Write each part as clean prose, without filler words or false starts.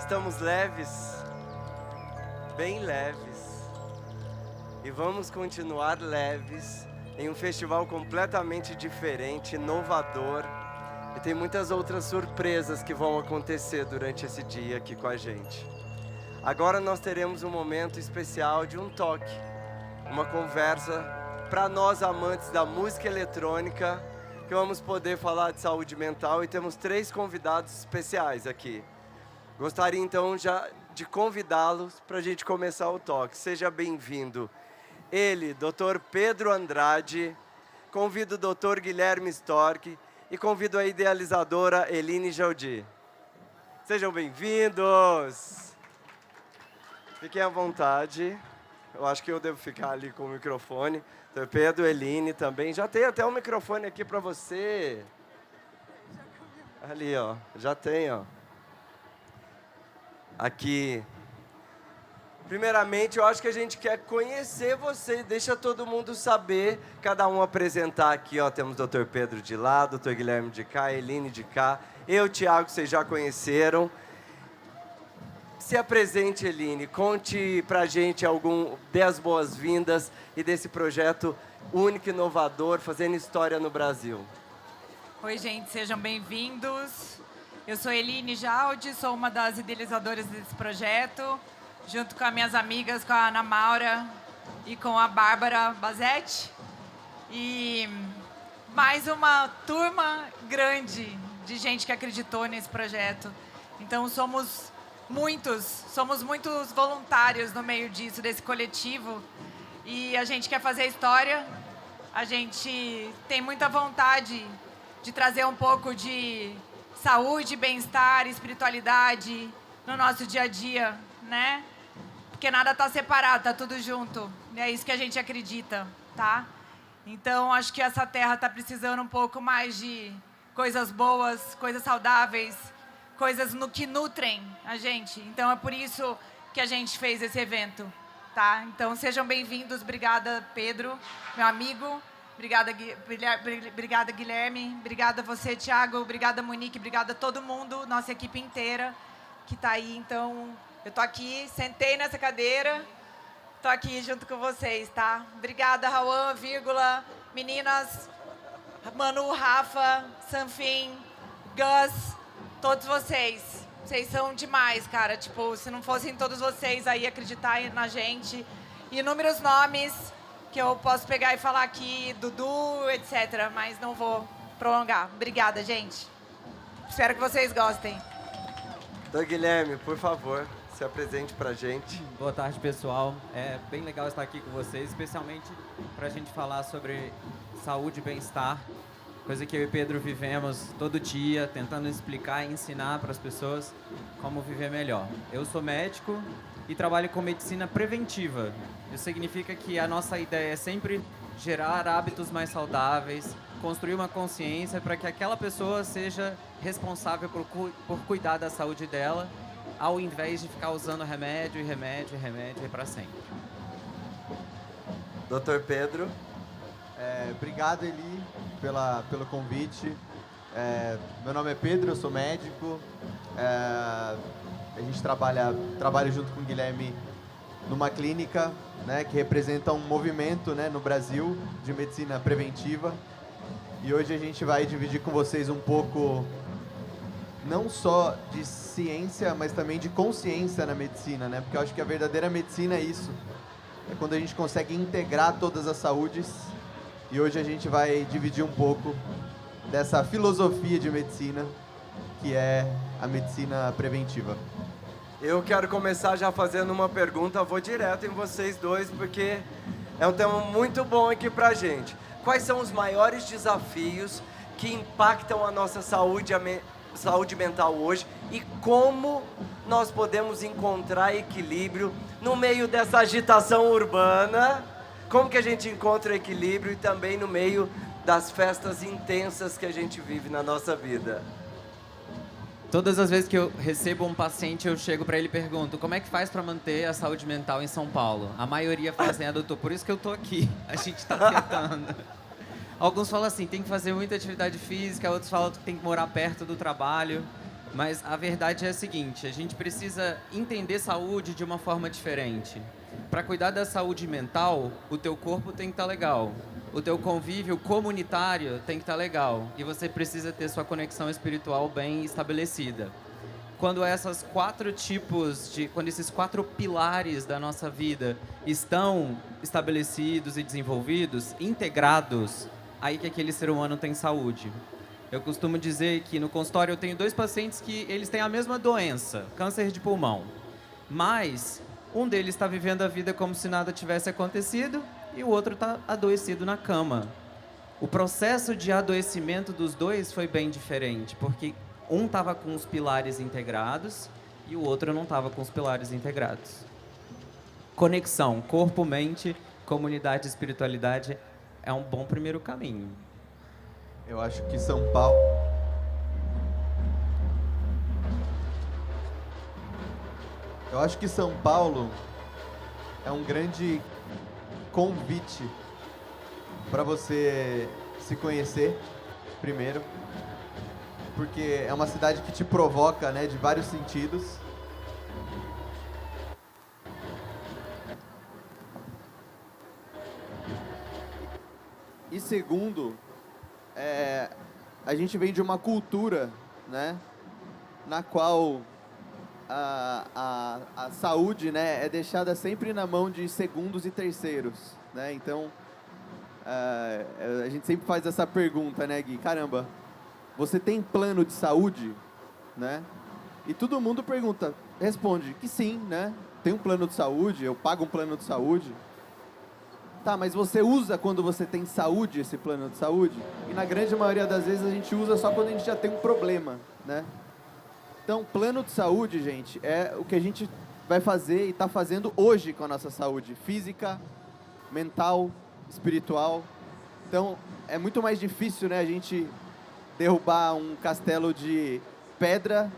Estamos leves, bem leves, e vamos continuar leves em um festival completamente diferente, inovador, e tem muitas outras surpresas que vão acontecer durante esse dia aqui com a gente. Agora nós teremos um momento especial de um toque, uma conversa para nós amantes da música eletrônica, que vamos poder falar de saúde mental, e temos 3 convidados especiais aqui. Gostaria então já de convidá-los para a gente começar o toque. Seja bem-vindo. Ele, Dr. Pedro Andrade, convido o Dr. Guilherme Storck e convido a idealizadora Eline Jaldi. Sejam bem-vindos. Fiquem à vontade. Eu acho que eu devo ficar ali com o microfone. Dr. Pedro, Eline também. Já tem até um microfone aqui para você. Ali, ó. Já tem, ó. Aqui. Primeiramente, eu acho que a gente quer conhecer você. Deixa todo mundo saber. Cada um apresentar aqui, ó. Temos o Dr. Pedro de lá, Dr. Guilherme de cá, Eline de cá. Eu, Thiago, vocês já conheceram. Se apresente, Eline. Conte pra gente dê as boas-vindas e desse projeto único e inovador, fazendo história no Brasil. Oi, gente. Sejam bem-vindos. Eu sou Eline Jaldi, sou uma das idealizadoras desse projeto, junto com as minhas amigas, com a Ana Maura e com a Bárbara Bazetti. E mais uma turma grande de gente que acreditou nesse projeto. Então, somos muitos voluntários no meio disso, desse coletivo. E a gente quer fazer história, a gente tem muita vontade de trazer um pouco de saúde, bem-estar, espiritualidade no nosso dia a dia, né? Porque nada está separado, está tudo junto. E é isso que a gente acredita, tá? Então, acho que essa terra está precisando um pouco mais de coisas boas, coisas saudáveis, coisas que nutrem a gente. Então, é por isso que a gente fez esse evento, tá? Então, sejam bem-vindos. Obrigada, Pedro, meu amigo. Obrigada, Guilherme. Obrigada a você, Thiago. Obrigada, Monique. Obrigada a todo mundo, nossa equipe inteira que está aí. Então, eu tô aqui, sentei nessa cadeira, tô aqui junto com vocês, tá? Obrigada, Rauan, vírgula, meninas, Manu, Rafa, Sanfim, Gus, todos vocês. Vocês são demais, cara. Tipo, se não fossem todos vocês aí acreditar na gente. Inúmeros nomes que eu posso pegar e falar aqui, Dudu, etc. Mas não vou prolongar. Obrigada, gente. Espero que vocês gostem. Então, Guilherme, por favor, se apresente pra gente. Boa tarde, pessoal. É bem legal estar aqui com vocês, especialmente pra gente falar sobre saúde e bem-estar, coisa que eu e Pedro vivemos todo dia, tentando explicar e ensinar para as pessoas como viver melhor. Eu sou médico e trabalho com medicina preventiva. Isso significa que a nossa ideia é sempre gerar hábitos mais saudáveis, construir uma consciência para que aquela pessoa seja responsável por cuidar da saúde dela, ao invés de ficar usando remédio e para sempre. Dr. Pedro. Obrigado, Eli, pelo convite. Meu nome é Pedro, eu sou médico. A gente trabalha junto com o Guilherme numa clínica, né, que representa um movimento, né, no Brasil de medicina preventiva. E hoje a gente vai dividir com vocês um pouco, não só de ciência, mas também de consciência na medicina, né? Porque eu acho que a verdadeira medicina é isso. É quando a gente consegue integrar todas as saúdes. E hoje a gente vai dividir um pouco dessa filosofia de medicina, que é a medicina preventiva. Eu quero começar já fazendo uma pergunta, vou direto em vocês dois, porque é um tema muito bom aqui pra gente. Quais são os maiores desafios que impactam a nossa saúde mental hoje e como nós podemos encontrar equilíbrio no meio dessa agitação urbana? Como que a gente encontra equilíbrio e também no meio das festas intensas que a gente vive na nossa vida? Todas as vezes que eu recebo um paciente, eu chego para ele e pergunto: como é que faz para manter a saúde mental em São Paulo? A maioria fala assim: doutor, por isso que eu tô aqui. A gente está tentando. Alguns falam assim: tem que fazer muita atividade física. Outros falam que tem que morar perto do trabalho. Mas a verdade é a seguinte, a gente precisa entender saúde de uma forma diferente. Para cuidar da saúde mental, o teu corpo tem que estar legal. O teu convívio comunitário tem que estar legal. E você precisa ter sua conexão espiritual bem estabelecida. Quando esses quatro pilares da nossa vida estão estabelecidos e desenvolvidos, integrados, aí que aquele ser humano tem saúde. Eu costumo dizer que no consultório eu tenho 2 pacientes que eles têm a mesma doença, câncer de pulmão. Mas um deles está vivendo a vida como se nada tivesse acontecido e o outro está adoecido na cama. O processo de adoecimento dos dois foi bem diferente, porque um estava com os pilares integrados e o outro não estava com os pilares integrados. Conexão, corpo, mente, comunidade, espiritualidade é um bom primeiro caminho. Eu acho que São Paulo... Eu acho que São Paulo é um grande convite para você se conhecer primeiro, porque é uma cidade que te provoca, né, de vários sentidos. E segundo, a gente vem de uma cultura, né, na qual a saúde, né, é deixada sempre na mão de segundos e terceiros, né? Então, a gente sempre faz essa pergunta, né, Gui? Caramba, você tem plano de saúde, né? E todo mundo responde que sim, né? Tem um plano de saúde, eu pago um plano de saúde. Tá, mas você usa quando você tem saúde esse plano de saúde? E na grande maioria das vezes a gente usa só quando a gente já tem um problema, né? Então, plano de saúde, gente, é o que a gente vai fazer e está fazendo hoje com a nossa saúde física, mental, espiritual. Então, é muito mais difícil, né, a gente derrubar um castelo de pedra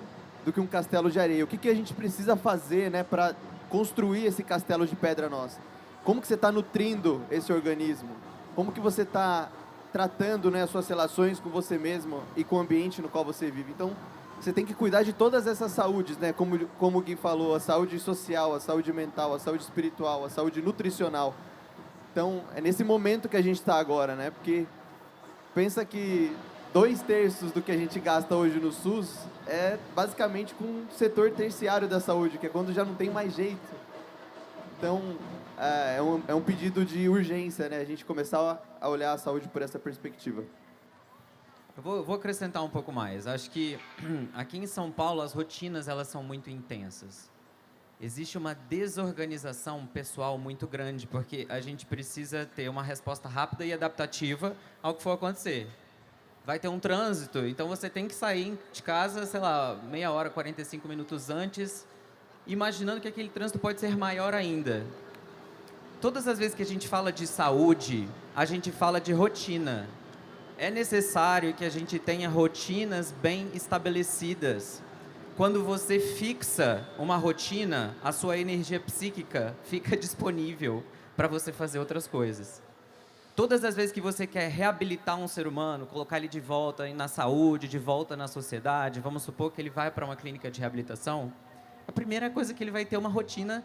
do que um castelo de areia. O que a gente precisa fazer, né, para construir esse castelo de pedra nosso? Como que você está nutrindo esse organismo? Como que você está tratando, né, as suas relações com você mesmo e com o ambiente no qual você vive? Então, você tem que cuidar de todas essas saúdes, né? Como o Gui falou, a saúde social, a saúde mental, a saúde espiritual, a saúde nutricional. Então, é nesse momento que a gente está agora, né? Porque pensa que 2/3 do que a gente gasta hoje no SUS é basicamente com o setor terciário da saúde, que é quando já não tem mais jeito. Então, é um pedido de urgência, né? A gente começar a olhar a saúde por essa perspectiva. Eu vou acrescentar um pouco mais. Acho que aqui em São Paulo as rotinas elas são muito intensas. Existe uma desorganização pessoal muito grande, porque a gente precisa ter uma resposta rápida e adaptativa ao que for acontecer. Vai ter um trânsito, então você tem que sair de casa, sei lá, meia hora, 45 minutos antes, imaginando que aquele trânsito pode ser maior ainda. Todas as vezes que a gente fala de saúde, a gente fala de rotina. É necessário que a gente tenha rotinas bem estabelecidas. Quando você fixa uma rotina, a sua energia psíquica fica disponível para você fazer outras coisas. Todas as vezes que você quer reabilitar um ser humano, colocar ele de volta na saúde, de volta na sociedade, vamos supor que ele vai para uma clínica de reabilitação, a primeira coisa é que ele vai ter uma rotina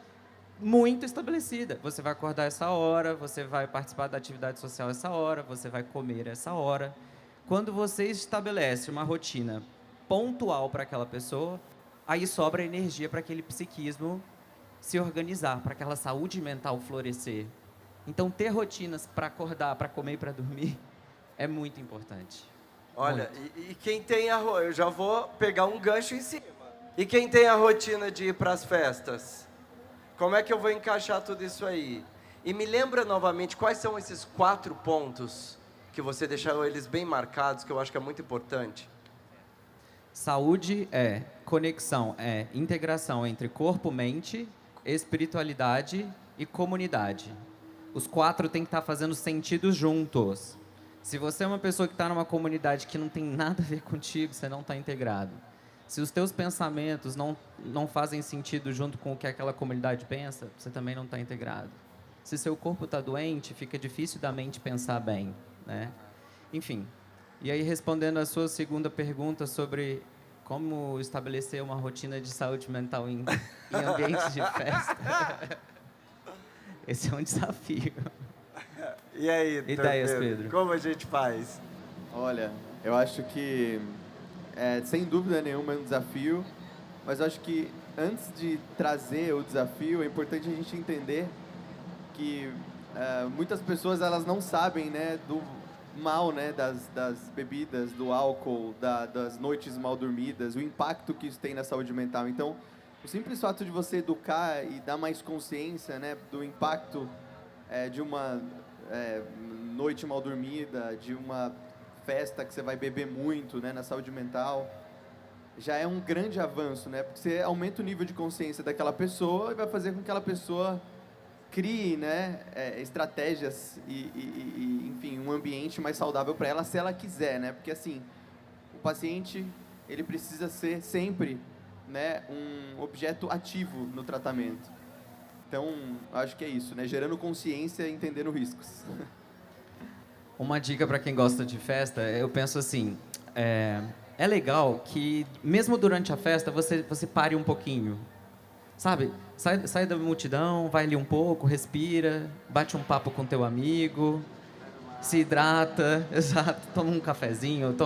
muito estabelecida. Você vai acordar essa hora, você vai participar da atividade social essa hora, você vai comer essa hora. Quando você estabelece uma rotina pontual para aquela pessoa, aí sobra energia para aquele psiquismo se organizar, para aquela saúde mental florescer. Então, ter rotinas para acordar, para comer e para dormir é muito importante. Olha, e quem tem eu já vou pegar um gancho em cima. E quem tem a rotina de ir para as festas? Como é que eu vou encaixar tudo isso aí? E me lembra novamente quais são esses 4 pontos que você deixou eles bem marcados, que eu acho que é muito importante. Saúde é conexão, é integração entre corpo, mente, espiritualidade e comunidade. Os 4 têm que estar fazendo sentido juntos. Se você é uma pessoa que está numa comunidade que não tem nada a ver contigo, você não está integrado. Se os teus pensamentos não fazem sentido junto com o que aquela comunidade pensa, você também não está integrado. Se seu corpo está doente, fica difícil da mente pensar bem, né? Enfim, e aí respondendo a sua segunda pergunta sobre como estabelecer uma rotina de saúde mental em ambientes de festa. Esse é um desafio. E aí, Dr. Ideias, Pedro? Como a gente faz? Olha, eu acho que, sem dúvida nenhuma, é um desafio, mas eu acho que antes de trazer o desafio, é importante a gente entender que muitas pessoas elas não sabem, né, do mal, né, das bebidas, do álcool, das noites mal dormidas, o impacto que isso tem na saúde mental. Então, o simples fato de você educar e dar mais consciência, né, do impacto de uma noite mal dormida, de uma festa que você vai beber muito, né, na saúde mental, já é um grande avanço, né, porque você aumenta o nível de consciência daquela pessoa e vai fazer com que aquela pessoa crie, né, estratégias e, enfim, um ambiente mais saudável para ela, se ela quiser, né, porque assim, o paciente, ele precisa ser sempre, né, um objeto ativo no tratamento. Então, acho que é isso, né, gerando consciência e entendendo riscos. Uma dica para quem gosta de festa, eu penso assim, é legal que mesmo durante a festa você pare um pouquinho. Sabe, sai da multidão, vai ali um pouco, respira, bate um papo com teu amigo, se hidrata, exato, toma um cafezinho,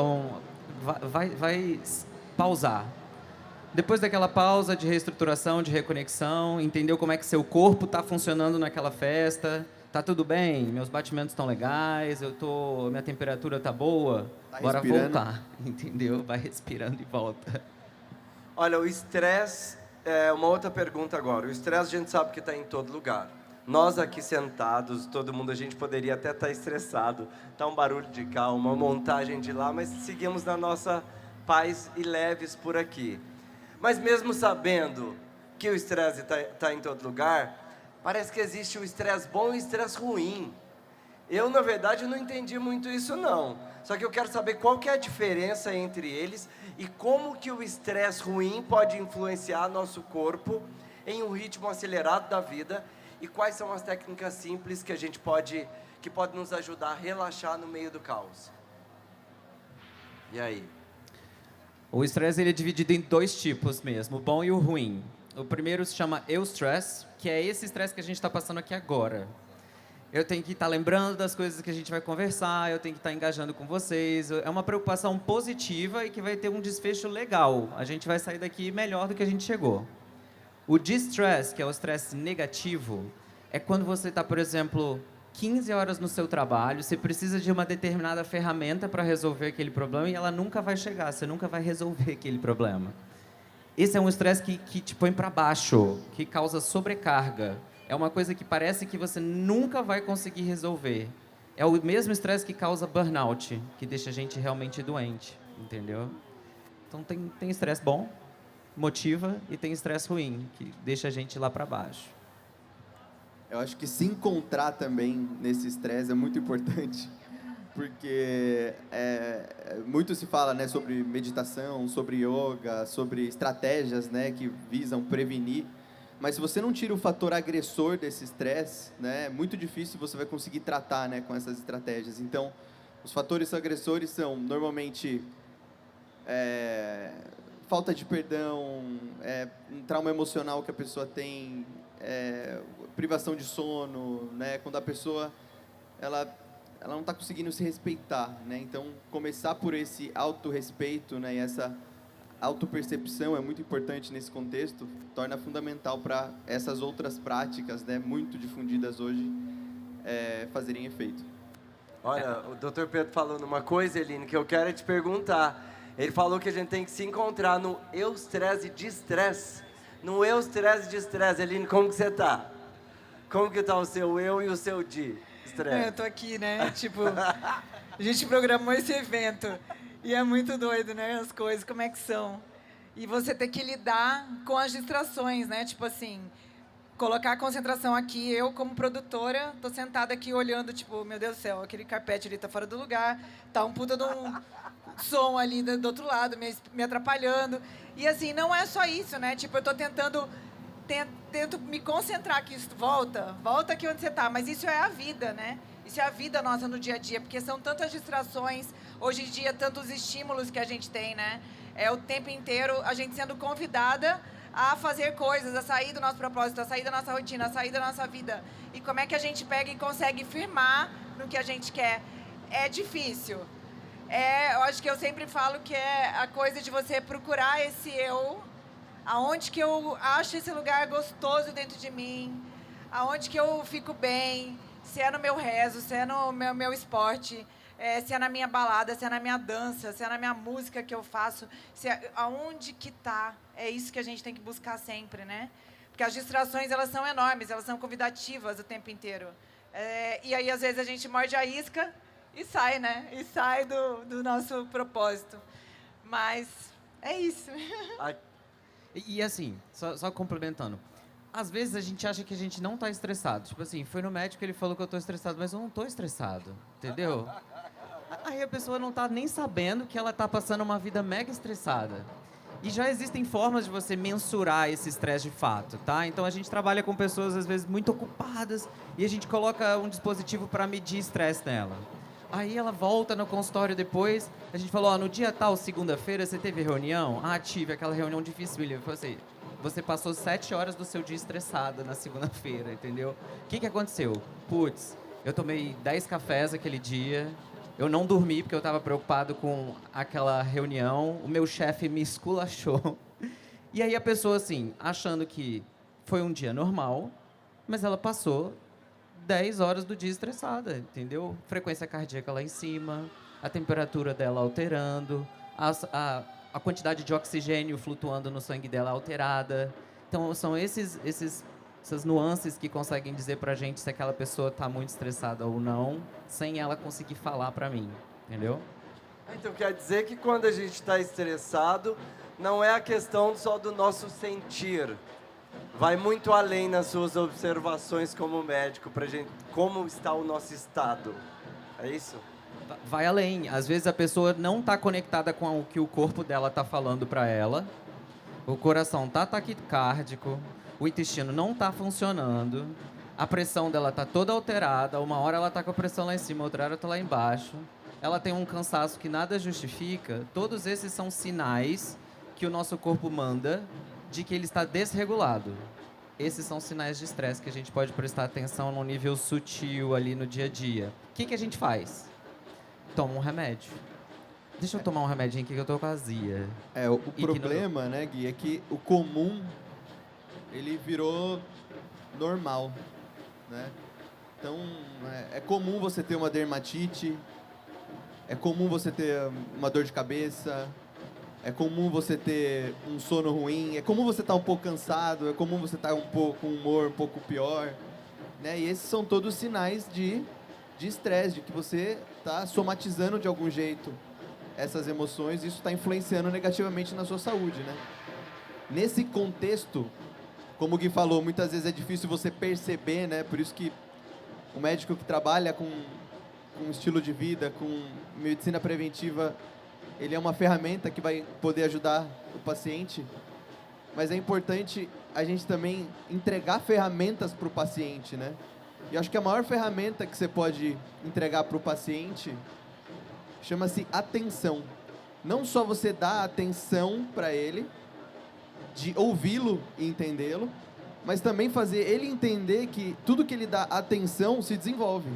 vai pausar. Depois daquela pausa de reestruturação, de reconexão, entendeu como é que seu corpo está funcionando naquela festa, tá tudo bem, meus batimentos estão legais, minha temperatura tá boa, bora voltar, entendeu? Vai respirando e volta. Olha, o estresse... uma outra pergunta agora. O estresse a gente sabe que está em todo lugar. Nós aqui sentados, todo mundo, a gente poderia até estar estressado. Tá um barulho de cá, uma montagem de lá, mas seguimos na nossa paz e leves por aqui. Mas mesmo sabendo que o estresse está em todo lugar, parece que existe o estresse bom e o estresse ruim. Eu, na verdade, não entendi muito isso, não. Só que eu quero saber qual que é a diferença entre eles e como que o estresse ruim pode influenciar nosso corpo em um ritmo acelerado da vida e quais são as técnicas simples que a gente pode nos ajudar a relaxar no meio do caos. E aí? O estresse ele é dividido em 2 tipos mesmo, o bom e o ruim. O primeiro se chama eustress, que é esse estresse que a gente está passando aqui agora. Eu tenho que estar lembrando das coisas que a gente vai conversar, eu tenho que estar engajando com vocês. É uma preocupação positiva e que vai ter um desfecho legal. A gente vai sair daqui melhor do que a gente chegou. O distress, que é o estresse negativo, é quando você está, por exemplo, 15 horas no seu trabalho, você precisa de uma determinada ferramenta para resolver aquele problema e ela nunca vai chegar, você nunca vai resolver aquele problema. Esse é um estresse que te põe para baixo, que causa sobrecarga. É uma coisa que parece que você nunca vai conseguir resolver. É o mesmo estresse que causa burnout, que deixa a gente realmente doente, entendeu? Então tem estresse bom, motiva, e tem estresse ruim, que deixa a gente lá para baixo. Eu acho que se encontrar também nesse estresse é muito importante, porque muito se fala, né, sobre meditação, sobre yoga, sobre estratégias, né, que visam prevenir. Mas se você não tira o fator agressor desse estresse, né, é muito difícil você vai conseguir tratar, né, com essas estratégias. Então, os fatores agressores são, normalmente, falta de perdão, um trauma emocional que a pessoa tem, privação de sono, né, quando a pessoa ela não está conseguindo se respeitar, né? Então, começar por esse autorrespeito, né, e essa autopercepção é muito importante nesse contexto, torna fundamental para essas outras práticas, né, muito difundidas hoje, fazerem efeito. Olha, o Dr. Pedro falou numa coisa, Eline, que eu quero te perguntar. Ele falou que a gente tem que se encontrar no eustresse e distresse. No eustresse e distresse, Eline, como que você tá? Como que tá o seu eu e o seu estresse? Eu tô aqui, né? Tipo, a gente programou esse evento. E é muito doido, né? As coisas, como é que são. E você ter que lidar com as distrações, né? Tipo assim, colocar a concentração aqui. Eu, como produtora, tô sentada aqui olhando, tipo, meu Deus do céu, aquele carpete ali tá fora do lugar. Tá um puta de um som ali do outro lado, me atrapalhando. E assim, não é só isso, né? Tipo, eu tô tento me concentrar aqui. Volta aqui onde você tá. Mas isso é a vida, né? Isso é a vida nossa no dia a dia, porque são tantas distrações, hoje em dia, tantos estímulos que a gente tem, né? É o tempo inteiro a gente sendo convidada a fazer coisas, a sair do nosso propósito, a sair da nossa rotina, a sair da nossa vida. E como é que a gente pega e consegue firmar no que a gente quer? É difícil. Eu acho que eu sempre falo que é a coisa de você procurar esse eu, aonde que eu acho esse lugar gostoso dentro de mim, aonde que eu fico bem, se é no meu rezo, se é no meu esporte, se é na minha balada, se é na minha dança, se é na minha música que eu faço, aonde que tá. É isso que a gente tem que buscar sempre, né? Porque as distrações, elas são enormes, elas são convidativas o tempo inteiro. E aí, às vezes, a gente morde a isca e sai, né? E sai do nosso propósito. Mas é isso. E assim, só complementando. Às vezes a gente acha que a gente não tá estressado. Tipo assim, foi no médico, ele falou que eu tô estressado, mas eu não tô estressado, entendeu? Aí a pessoa não tá nem sabendo que ela tá passando uma vida mega estressada. E já existem formas de você mensurar esse estresse de fato, tá? Então a gente trabalha com pessoas às vezes muito ocupadas e a gente coloca um dispositivo para medir estresse nela. Aí ela volta no consultório depois, a gente falou, no dia tal, segunda-feira, você teve reunião? Ah, tive, aquela reunião difícil. Eu falei assim, você passou 7 horas do seu dia estressada na segunda-feira, entendeu? O que aconteceu? Putz, eu tomei 10 cafés aquele dia, eu não dormi porque eu estava preocupado com aquela reunião, o meu chefe me esculachou. E aí a pessoa, assim, achando que foi um dia normal, mas ela passou 10 horas do dia estressada, entendeu? Frequência cardíaca lá em cima, a temperatura dela alterando, a quantidade de oxigênio flutuando no sangue dela alterada. Então, são essas nuances que conseguem dizer pra gente se aquela pessoa tá muito estressada ou não, sem ela conseguir falar pra mim, entendeu? Então, quer dizer que quando a gente está estressado, não é a questão só do nosso sentir. Vai muito além nas suas observações como médico pra gente, como está o nosso estado. É isso? Vai além. Às vezes a pessoa não está conectada com o que o corpo dela está falando para ela. O coração tá taquicárdico, o intestino não está funcionando, a pressão dela tá toda alterada. Uma hora ela tá com a pressão lá em cima, outra hora tá lá embaixo. Ela tem um cansaço que nada justifica. Todos esses são sinais que o nosso corpo manda de que ele está desregulado. Esses são sinais de estresse que a gente pode prestar atenção no nível sutil ali no dia a dia. O que a gente faz? Toma um remédio. Deixa eu tomar um remedinho aqui que eu tô com azia. O problema, né, Gui, é que o comum, ele virou normal, né? Então, é comum você ter uma dermatite, é comum você ter uma dor de cabeça, é comum você ter um sono ruim, é comum você estar um pouco cansado, é comum você estar com um humor um pouco pior, né? E esses são todos sinais de estresse, de que você está somatizando de algum jeito essas emoções e isso está influenciando negativamente na sua saúde, né? Nesse contexto, como o Gui falou, muitas vezes é difícil você perceber, né? Por isso que o médico que trabalha com estilo de vida, com medicina preventiva, ele é uma ferramenta que vai poder ajudar o paciente, mas é importante a gente também entregar ferramentas para o paciente, né? E acho que a maior ferramenta que você pode entregar para o paciente chama-se atenção. Não só você dá atenção para ele, de ouvi-lo e entendê-lo, mas também fazer ele entender que tudo que ele dá atenção se desenvolve.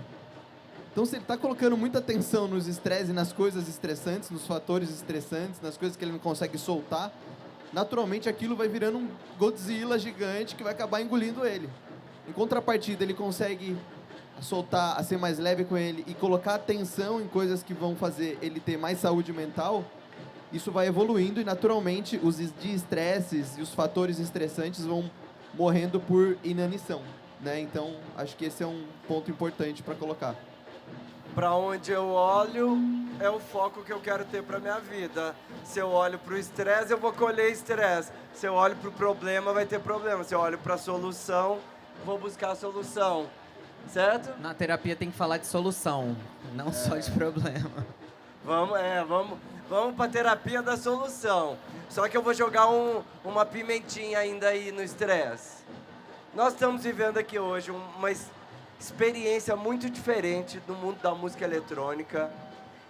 Então, se ele está colocando muita atenção nos estresses, nas coisas estressantes, nos fatores estressantes, nas coisas que ele não consegue soltar, naturalmente aquilo vai virando um Godzilla gigante que vai acabar engolindo ele. Em contrapartida, ele consegue soltar, a ser mais leve com ele e colocar atenção em coisas que vão fazer ele ter mais saúde mental, isso vai evoluindo e, naturalmente, os estresses e os fatores estressantes vão morrendo por inanição, né? Então, acho que esse é um ponto importante para colocar. Para onde eu olho é o foco que eu quero ter para minha vida. Se eu olho para o estresse, eu vou colher estresse. Se eu olho para o problema, vai ter problema. Se eu olho para a solução, vou buscar a solução. Certo? Na terapia tem que falar de solução, não só de problema. Vamos para a terapia da solução. Só que eu vou jogar uma pimentinha ainda aí no estresse. Nós estamos vivendo aqui hoje uma experiência muito diferente do mundo da música eletrônica.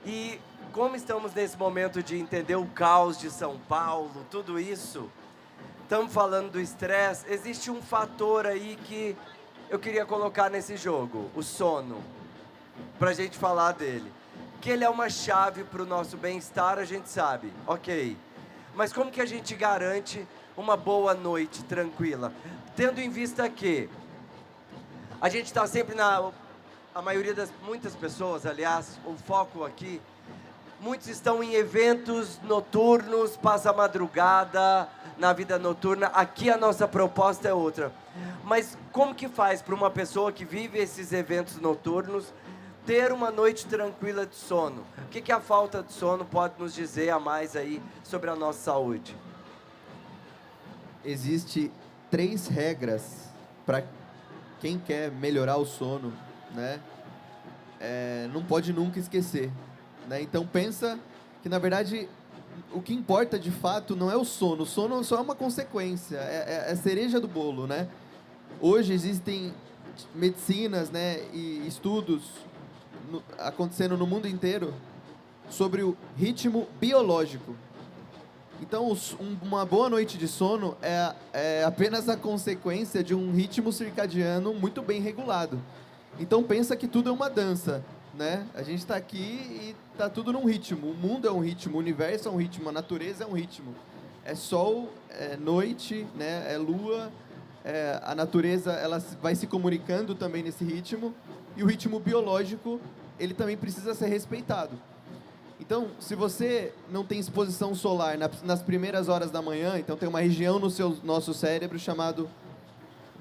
E como estamos nesse momento de entender o caos de São Paulo, tudo isso, estamos falando do estresse, existe um fator aí que eu queria colocar nesse jogo, o sono, para a gente falar dele. Que ele é uma chave para o nosso bem-estar, a gente sabe, ok. Mas como que a gente garante uma boa noite tranquila? Tendo em vista que a gente está sempre a maioria muitas pessoas, aliás, o foco aqui, muitos estão em eventos noturnos, passa a madrugada na vida noturna. Aqui a nossa proposta é outra. Mas como que faz para uma pessoa que vive esses eventos noturnos ter uma noite tranquila de sono? O que a falta de sono pode nos dizer a mais aí sobre a nossa saúde? Existe 3 regras para quem quer melhorar o sono, né? Não pode nunca esquecer, né? Então pensa que, na verdade, o que importa de fato não é o sono só é uma consequência, é a cereja do bolo, né? Hoje existem medicinas, né, e estudos acontecendo no mundo inteiro sobre o ritmo biológico. Então, uma boa noite de sono é apenas a consequência de um ritmo circadiano muito bem regulado. Então, pensa que tudo é uma dança, né? A gente está aqui e está tudo num ritmo. O mundo é um ritmo, o universo é um ritmo, a natureza é um ritmo. É sol, é noite, né? É lua. A natureza ela vai se comunicando também nesse ritmo. E o ritmo biológico, ele também precisa ser respeitado. Então, se você não tem exposição solar nas primeiras horas da manhã, então tem uma região no nosso cérebro chamado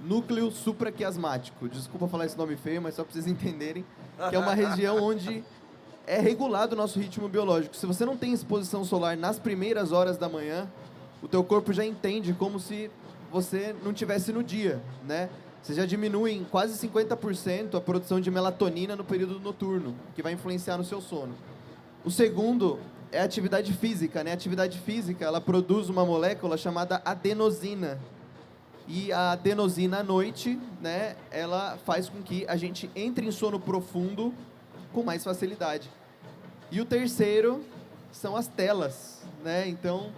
núcleo supraquiasmático. Desculpa falar esse nome feio, mas só para vocês entenderem, que é uma região onde é regulado o nosso ritmo biológico. Se você não tem exposição solar nas primeiras horas da manhã, o teu corpo já entende como se você não tivesse no dia, né? Você já diminui em quase 50% a produção de melatonina no período noturno, que vai influenciar no seu sono. O segundo é a atividade física, né? A atividade física, ela produz uma molécula chamada adenosina. E a adenosina à noite, né, ela faz com que a gente entre em sono profundo com mais facilidade. E o terceiro são as telas, né? Então,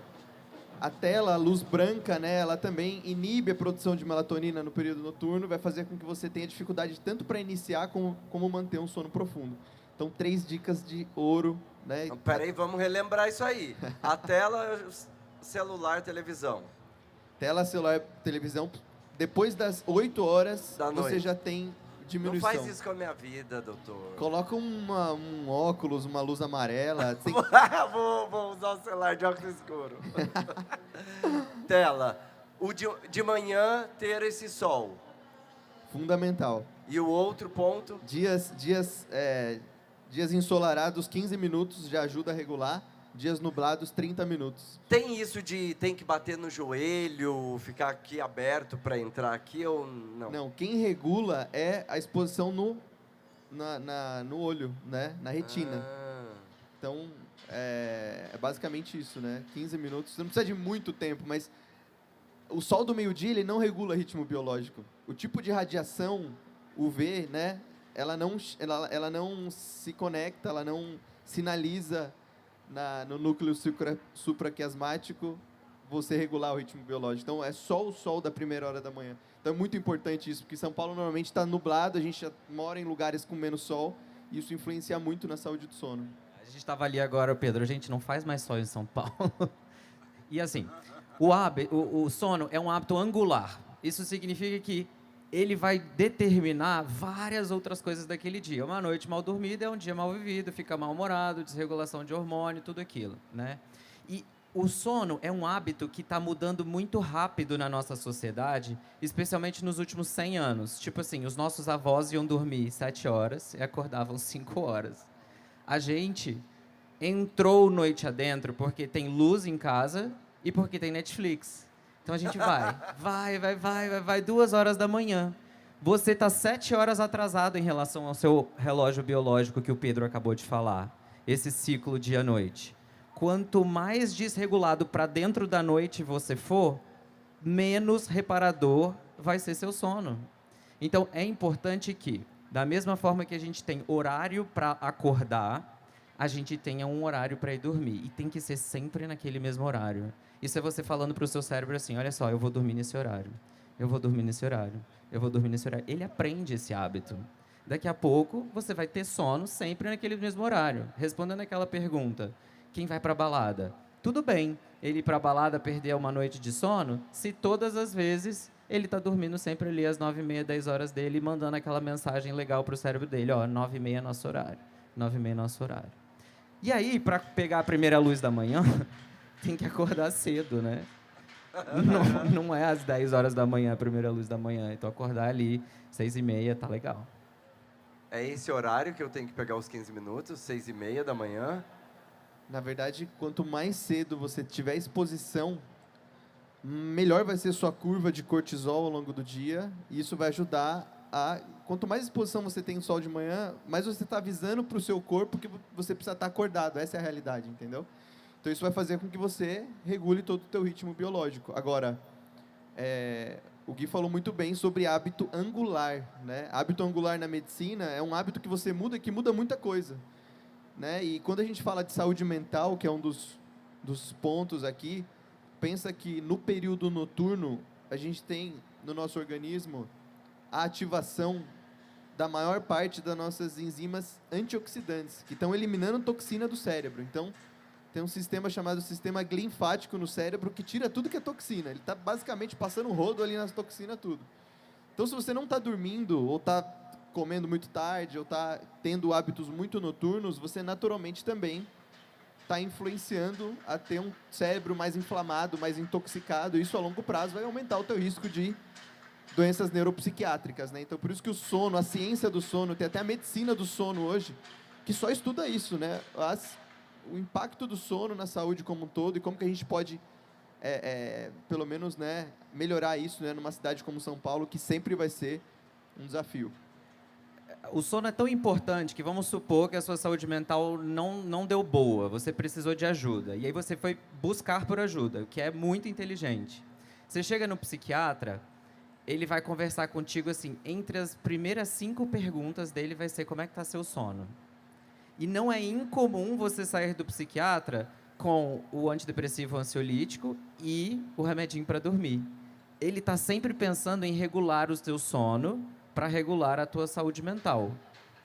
a tela, a luz branca, né, ela também inibe a produção de melatonina no período noturno, vai fazer com que você tenha dificuldade tanto para iniciar como manter um sono profundo. Então, 3 dicas de ouro, né? Então, peraí, vamos relembrar isso aí. A tela, celular, televisão. Tela, celular, televisão, depois das 8 horas, da você noite já tem diminuição. Não faz isso com a minha vida, doutor. Coloca um óculos, uma luz amarela. Tem... vou usar o celular de óculos escuro. Tela. De manhã, ter esse sol. Fundamental. E o outro ponto? Dias ensolarados, 15 minutos já ajuda a regular. Dias nublados, 30 minutos. Tem isso tem que bater no joelho, ficar aqui aberto para entrar aqui ou não? Não, quem regula é a exposição no olho, né? Na retina. Então, é basicamente isso, né? 15 minutos. Você não precisa de muito tempo, mas o sol do meio-dia, ele não regula ritmo biológico. O tipo de radiação UV, né? Ela não se conecta, ela não sinaliza no núcleo supraquiasmático você regular o ritmo biológico. Então, é só o sol da primeira hora da manhã. Então, é muito importante isso, porque São Paulo normalmente está nublado, a gente já mora em lugares com menos sol, e isso influencia muito na saúde do sono. A gente estava ali agora, Pedro, a gente não faz mais sol em São Paulo. E assim, o sono é um hábito angular. Isso significa que ele vai determinar várias outras coisas daquele dia. Uma noite mal dormida é um dia mal vivido, fica mal-humorado, desregulação de hormônio, tudo aquilo, né? E o sono é um hábito que está mudando muito rápido na nossa sociedade, especialmente nos últimos 100 anos. Tipo assim, os nossos avós iam dormir 7 horas e acordavam 5 horas. A gente entrou noite adentro porque tem luz em casa e porque tem Netflix. Então a gente vai, 2 horas da manhã. Você está 7 horas atrasado em relação ao seu relógio biológico que o Pedro acabou de falar. Esse ciclo dia-noite. Quanto mais desregulado para dentro da noite você for, menos reparador vai ser seu sono. Então é importante que, da mesma forma que a gente tem horário para acordar, a gente tenha um horário para ir dormir. E tem que ser sempre naquele mesmo horário. Isso é você falando para o seu cérebro assim, olha só, eu vou dormir nesse horário. Eu vou dormir nesse horário. Eu vou dormir nesse horário. Ele aprende esse hábito. Daqui a pouco, você vai ter sono sempre naquele mesmo horário. Respondendo aquela pergunta, quem vai para a balada? Tudo bem, ele ir para a balada perder uma noite de sono, se todas as vezes ele está dormindo sempre ali às 9h30, 10 horas dele, mandando aquela mensagem legal para o cérebro dele, ó, 9h30 é nosso horário, 9h30 é nosso horário. E aí, para pegar a primeira luz da manhã, tem que acordar cedo, né? Não é às 10 horas da manhã a primeira luz da manhã, então acordar ali, 6h30, tá legal. É esse horário que eu tenho que pegar os 15 minutos, 6h30 da manhã? Na verdade, quanto mais cedo você tiver exposição, melhor vai ser sua curva de cortisol ao longo do dia, e isso vai ajudar a... Quanto mais exposição você tem no sol de manhã, mais você está avisando para o seu corpo que você precisa estar acordado. Essa é a realidade, entendeu? Então, isso vai fazer com que você regule todo o teu ritmo biológico. Agora, o Gui falou muito bem sobre hábito angular, né? Hábito angular na medicina é um hábito que você muda, que muda muita coisa, né? E quando a gente fala de saúde mental, que é um dos pontos aqui, pensa que no período noturno, a gente tem no nosso organismo a ativação da maior parte das nossas enzimas antioxidantes, que estão eliminando toxina do cérebro. Então, tem um sistema chamado sistema linfático no cérebro que tira tudo que é toxina. Ele está basicamente passando um rodo ali nas toxinas, tudo. Então, se você não está dormindo, ou está comendo muito tarde, ou está tendo hábitos muito noturnos, você naturalmente também está influenciando a ter um cérebro mais inflamado, mais intoxicado. E isso, a longo prazo, vai aumentar o teu risco de doenças neuropsiquiátricas, né? Então, por isso que o sono, a ciência do sono, tem até a medicina do sono hoje, que só estuda isso, né? O impacto do sono na saúde como um todo e como que a gente pode, pelo menos, né, melhorar isso, né, numa cidade como São Paulo, que sempre vai ser um desafio. O sono é tão importante que vamos supor que a sua saúde mental não deu boa, você precisou de ajuda. E aí você foi buscar por ajuda, o que é muito inteligente. Você chega no psiquiatra, ele vai conversar contigo assim, entre as primeiras 5 perguntas dele vai ser como é que está seu sono. E não é incomum você sair do psiquiatra com o antidepressivo ansiolítico e o remedinho para dormir. Ele está sempre pensando em regular o teu sono para regular a tua saúde mental.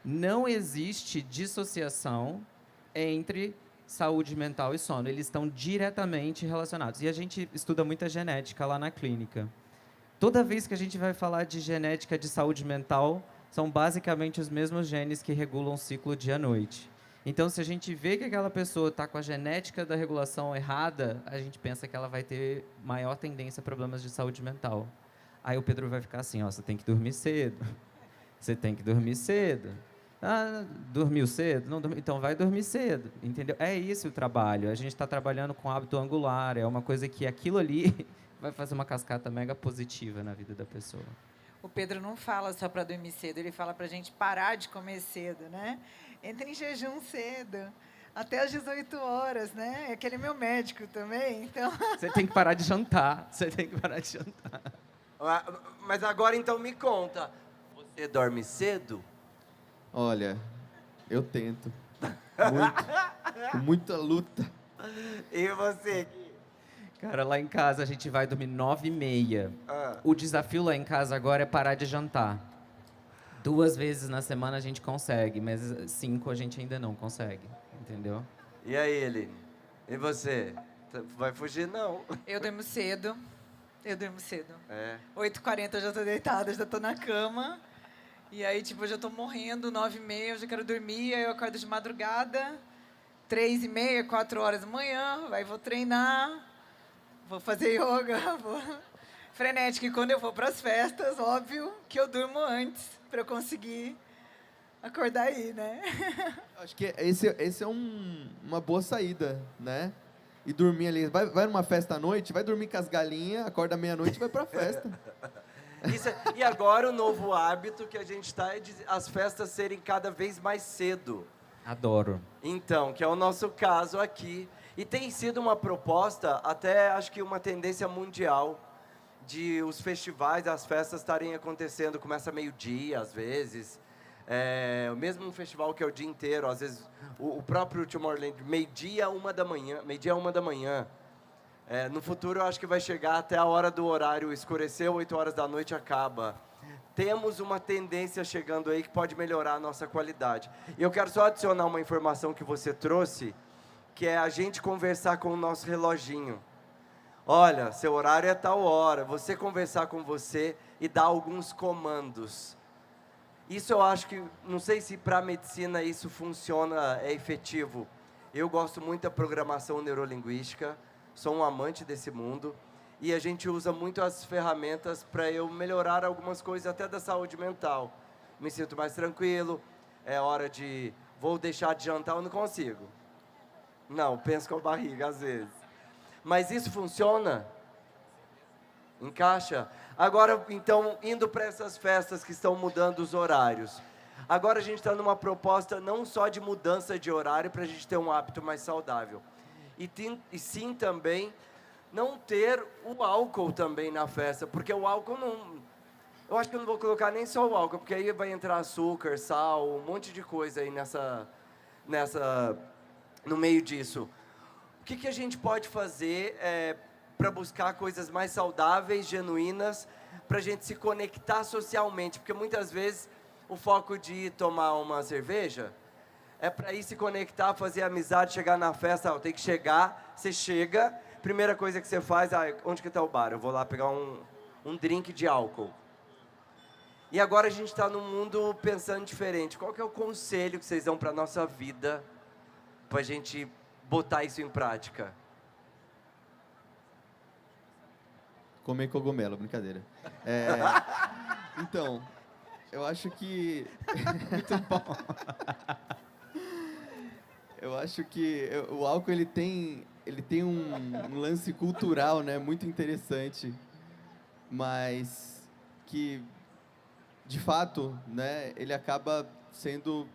Não existe dissociação entre saúde mental e sono. Eles estão diretamente relacionados. E a gente estuda muita genética lá na clínica. Toda vez que a gente vai falar de genética de saúde mental, são basicamente os mesmos genes que regulam o ciclo dia-noite. Então, se a gente vê que aquela pessoa está com a genética da regulação errada, a gente pensa que ela vai ter maior tendência a problemas de saúde mental. Aí o Pedro vai ficar assim, ó, você tem que dormir cedo. Você tem que dormir cedo. Ah, dormiu cedo? Não dormiu? Então vai dormir cedo, entendeu? É esse o trabalho. A gente está trabalhando com hábito angular, é uma coisa que aquilo ali vai fazer uma cascata mega positiva na vida da pessoa. O Pedro não fala só para dormir cedo, ele fala para a gente parar de comer cedo, né? Entra em jejum cedo, até às 18 horas, né? Aquele é meu médico também, então... Você tem que parar de jantar, você tem que parar de jantar. Mas agora, então, me conta, você dorme cedo? Olha, eu tento. Muito. Com muita luta. E você? Cara, lá em casa a gente vai dormir 9h30. Ah. O desafio lá em casa agora é parar de jantar. 2 vezes na semana a gente consegue, mas 5 a gente ainda não consegue, entendeu? E aí, Eline? E você? Vai fugir, não? Eu durmo cedo. É. 8h40 eu já tô deitada, já tô na cama. E aí, tipo, eu já tô morrendo, 9h30 eu já quero dormir, aí eu acordo de madrugada, 3h30, 4 horas da manhã, aí vou treinar, vou fazer yoga, vou... Frenética, e quando eu vou pras festas, óbvio que eu durmo antes, pra eu conseguir acordar aí, né? Acho que esse é uma boa saída, né? E dormir ali. Vai numa festa à noite, vai dormir com as galinhas, acorda meia-noite e vai pra festa. E agora o novo hábito que a gente está é de as festas serem cada vez mais cedo. Adoro. Então, que é o nosso caso aqui. E tem sido uma proposta, até acho que uma tendência mundial, de os festivais, as festas estarem acontecendo, começa meio-dia às vezes, Mesmo um festival que é o dia inteiro, às vezes o próprio Tomorrowland, meio-dia, 1h da manhã. No futuro, eu acho que vai chegar até a hora do horário, escureceu, 8 horas da noite acaba. Temos uma tendência chegando aí que pode melhorar a nossa qualidade. E eu quero só adicionar uma informação que você trouxe, que é a gente conversar com o nosso reloginho. Olha, seu horário é tal hora, você conversar com você e dar alguns comandos. Isso eu acho que, não sei se para a medicina isso funciona, é efetivo. Eu gosto muito da programação neurolinguística, sou um amante desse mundo, e a gente usa muito as ferramentas para eu melhorar algumas coisas até da saúde mental. Me sinto mais tranquilo, é hora de, vou deixar de jantar, eu não consigo. Não, penso com a barriga às vezes. Mas isso funciona? Encaixa? Agora, então, indo para essas festas que estão mudando os horários. Agora a gente está numa proposta não só de mudança de horário para a gente ter um hábito mais saudável. E sim também não ter o álcool também na festa, porque o álcool não... Eu acho que eu não vou colocar nem só o álcool, porque aí vai entrar açúcar, sal, um monte de coisa aí no meio disso. O que a gente pode fazer para buscar coisas mais saudáveis, genuínas, para a gente se conectar socialmente? Porque muitas vezes o foco de ir tomar uma cerveja é para ir se conectar, fazer amizade, chegar na festa. Tem que chegar, você chega, primeira coisa que você faz, onde que está o bar? Eu vou lá pegar um drink de álcool. E agora a gente está num mundo pensando diferente. Qual que é o conselho que vocês dão para a nossa vida, para a gente botar isso em prática? Comer cogumelo, brincadeira. Então, eu acho que... Muito bom. Eu acho que o álcool ele tem um lance cultural, né, muito interessante, mas que, de fato, né, ele acaba sendo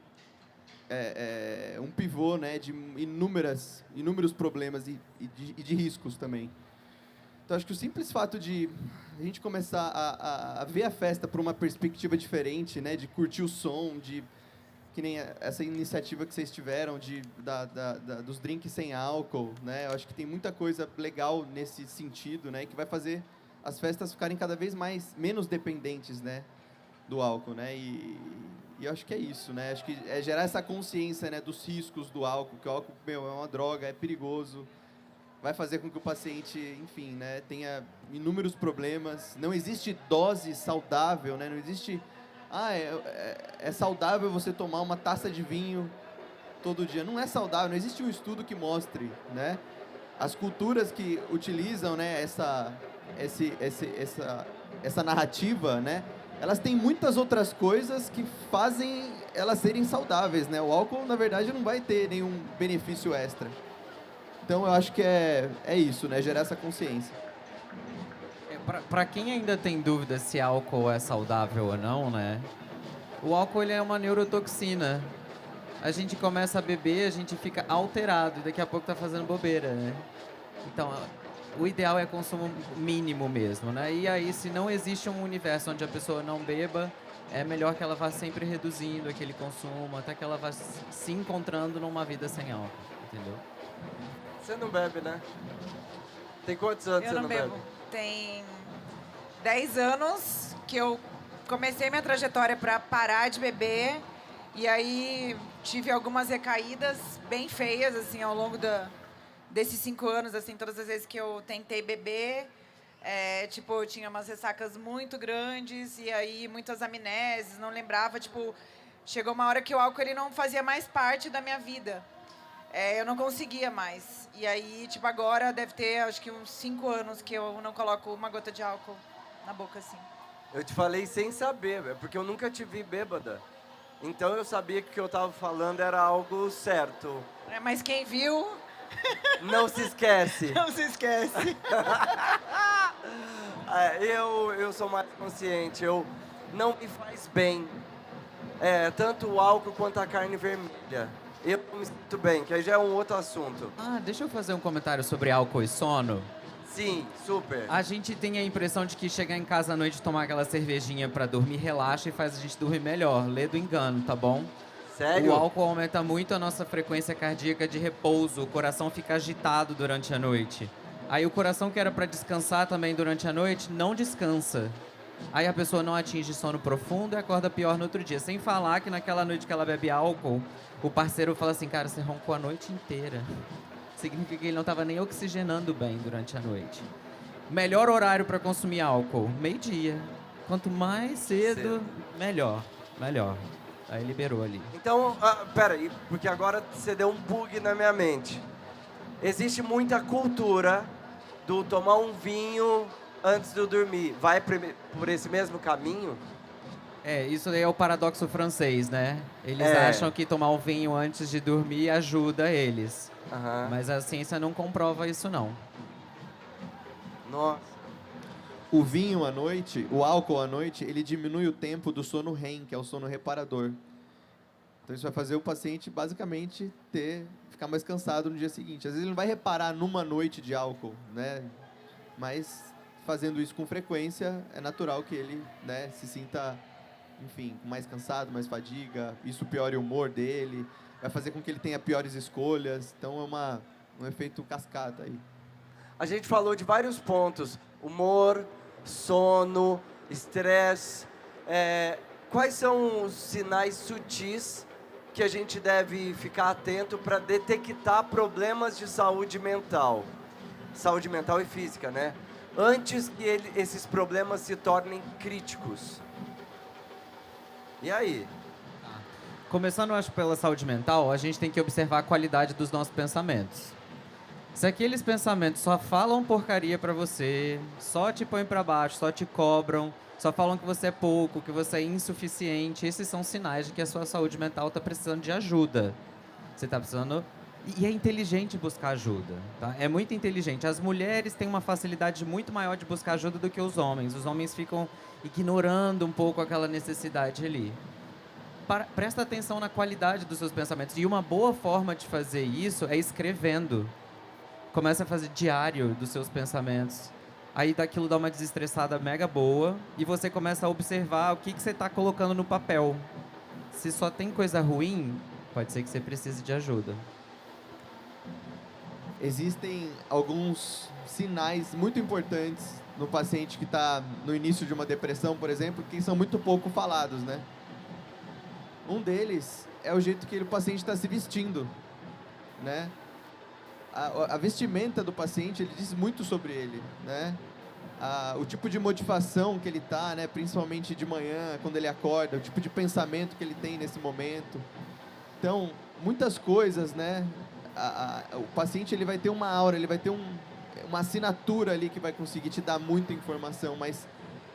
um pivô, né, de inúmeros problemas e de riscos também. Então, acho que o simples fato de a gente começar a ver a festa por uma perspectiva diferente, né, de curtir o som, que nem essa iniciativa que vocês tiveram dos drinks sem álcool, né, eu acho que tem muita coisa legal nesse sentido, né, que vai fazer as festas ficarem cada vez menos dependentes, né, do álcool, né, e eu acho que é isso, né, acho que é gerar essa consciência, né, dos riscos do álcool, que o álcool, é uma droga, é perigoso, vai fazer com que o paciente, enfim, né, tenha inúmeros problemas. Não existe dose saudável, né? Não existe... é saudável você tomar uma taça de vinho todo dia. Não é saudável, não existe um estudo que mostre, né? As culturas que utilizam, né, essa narrativa, né, elas têm muitas outras coisas que fazem elas serem saudáveis, né? O álcool, na verdade, não vai ter nenhum benefício extra. Então, eu acho que é isso, né? Gerar essa consciência. Para quem ainda tem dúvida se álcool é saudável ou não, né? O álcool ele é uma neurotoxina. A gente começa a beber, a gente fica alterado e daqui a pouco tá fazendo bobeira, né? Então, o ideal é consumo mínimo mesmo, né? E aí, se não existe um universo onde a pessoa não beba, é melhor que ela vá sempre reduzindo aquele consumo até que ela vá se encontrando numa vida sem álcool, entendeu? Você não bebe, né? Tem quantos anos você não bebe? Eu não bebo. Tem 10 anos que eu comecei minha trajetória para parar de beber. E aí tive algumas recaídas bem feias, assim, ao longo desses 5 anos, assim, todas as vezes que eu tentei beber. Eu tinha umas ressacas muito grandes e aí muitas amnésias, não lembrava, chegou uma hora que o álcool ele não fazia mais parte da minha vida. Eu não conseguia mais. E aí, agora deve ter, acho que uns 5 anos que eu não coloco uma gota de álcool na boca, assim. Eu te falei sem saber, porque eu nunca te vi bêbada. Então eu sabia que o que eu tava falando era algo certo. Mas quem viu... Não se esquece. Não se esquece. Eu sou mais consciente. Não me faz bem. Tanto o álcool quanto a carne vermelha. Eu me sinto bem, que aí já é um outro assunto. Deixa eu fazer um comentário sobre álcool e sono. Sim, super. A gente tem a impressão de que chegar em casa à noite e tomar aquela cervejinha pra dormir relaxa e faz a gente dormir melhor. Lê do engano, tá bom? Sério? O álcool aumenta muito a nossa frequência cardíaca de repouso, o coração fica agitado durante a noite. Aí o coração que era pra descansar também durante a noite, não descansa. Aí a pessoa não atinge sono profundo e acorda pior no outro dia. Sem falar que naquela noite que ela bebe álcool, o parceiro fala assim, cara, você roncou a noite inteira. Significa que ele não estava nem oxigenando bem durante a noite. Melhor horário para consumir álcool, meio-dia. Quanto mais cedo, melhor. Aí liberou ali. Então, pera aí, porque agora você deu um bug na minha mente. Existe muita cultura do tomar um vinho antes de dormir. Vai por esse mesmo caminho? Isso daí é o paradoxo francês, né? Eles É. acham que tomar um vinho antes de dormir ajuda eles. Aham. Mas a ciência não comprova isso, não. Nossa. O vinho à noite, o álcool à noite, ele diminui o tempo do sono REM, que é o sono reparador. Então isso vai fazer o paciente basicamente ficar mais cansado no dia seguinte. Às vezes ele não vai reparar numa noite de álcool, né? Mas fazendo isso com frequência, é natural que ele, né, se sinta, enfim, mais cansado, mais fadiga. Isso piora o humor dele, vai fazer com que ele tenha piores escolhas. Então é um efeito cascata aí. A gente falou de vários pontos: humor, sono, estresse. Quais são os sinais sutis que a gente deve ficar atento para detectar problemas de saúde mental e física, né? Antes que esses problemas se tornem críticos. E aí? Começando, eu acho, pela saúde mental, a gente tem que observar a qualidade dos nossos pensamentos. Se aqueles pensamentos só falam porcaria pra você, só te põem pra baixo, só te cobram, só falam que você é pouco, que você é insuficiente, esses são sinais de que a sua saúde mental tá precisando de ajuda. Você tá precisando... E é inteligente buscar ajuda, tá? É muito inteligente. As mulheres têm uma facilidade muito maior de buscar ajuda do que os homens. Os homens ficam ignorando um pouco aquela necessidade ali. Presta atenção na qualidade dos seus pensamentos. E uma boa forma de fazer isso é escrevendo. Começa a fazer diário dos seus pensamentos. Aí daquilo dá uma desestressada mega boa e você começa a observar o que você está colocando no papel. Se só tem coisa ruim, pode ser que você precise de ajuda. Existem alguns sinais muito importantes no paciente que está no início de uma depressão, por exemplo, que são muito pouco falados, né? Um deles é o jeito que o paciente está se vestindo, né? A vestimenta do paciente, ele diz muito sobre ele, né? O tipo de motivação que ele está, né? Principalmente de manhã, quando ele acorda, o tipo de pensamento que ele tem nesse momento. Então, muitas coisas, né? O paciente, ele vai ter uma aura, ele vai ter uma assinatura ali que vai conseguir te dar muita informação, mas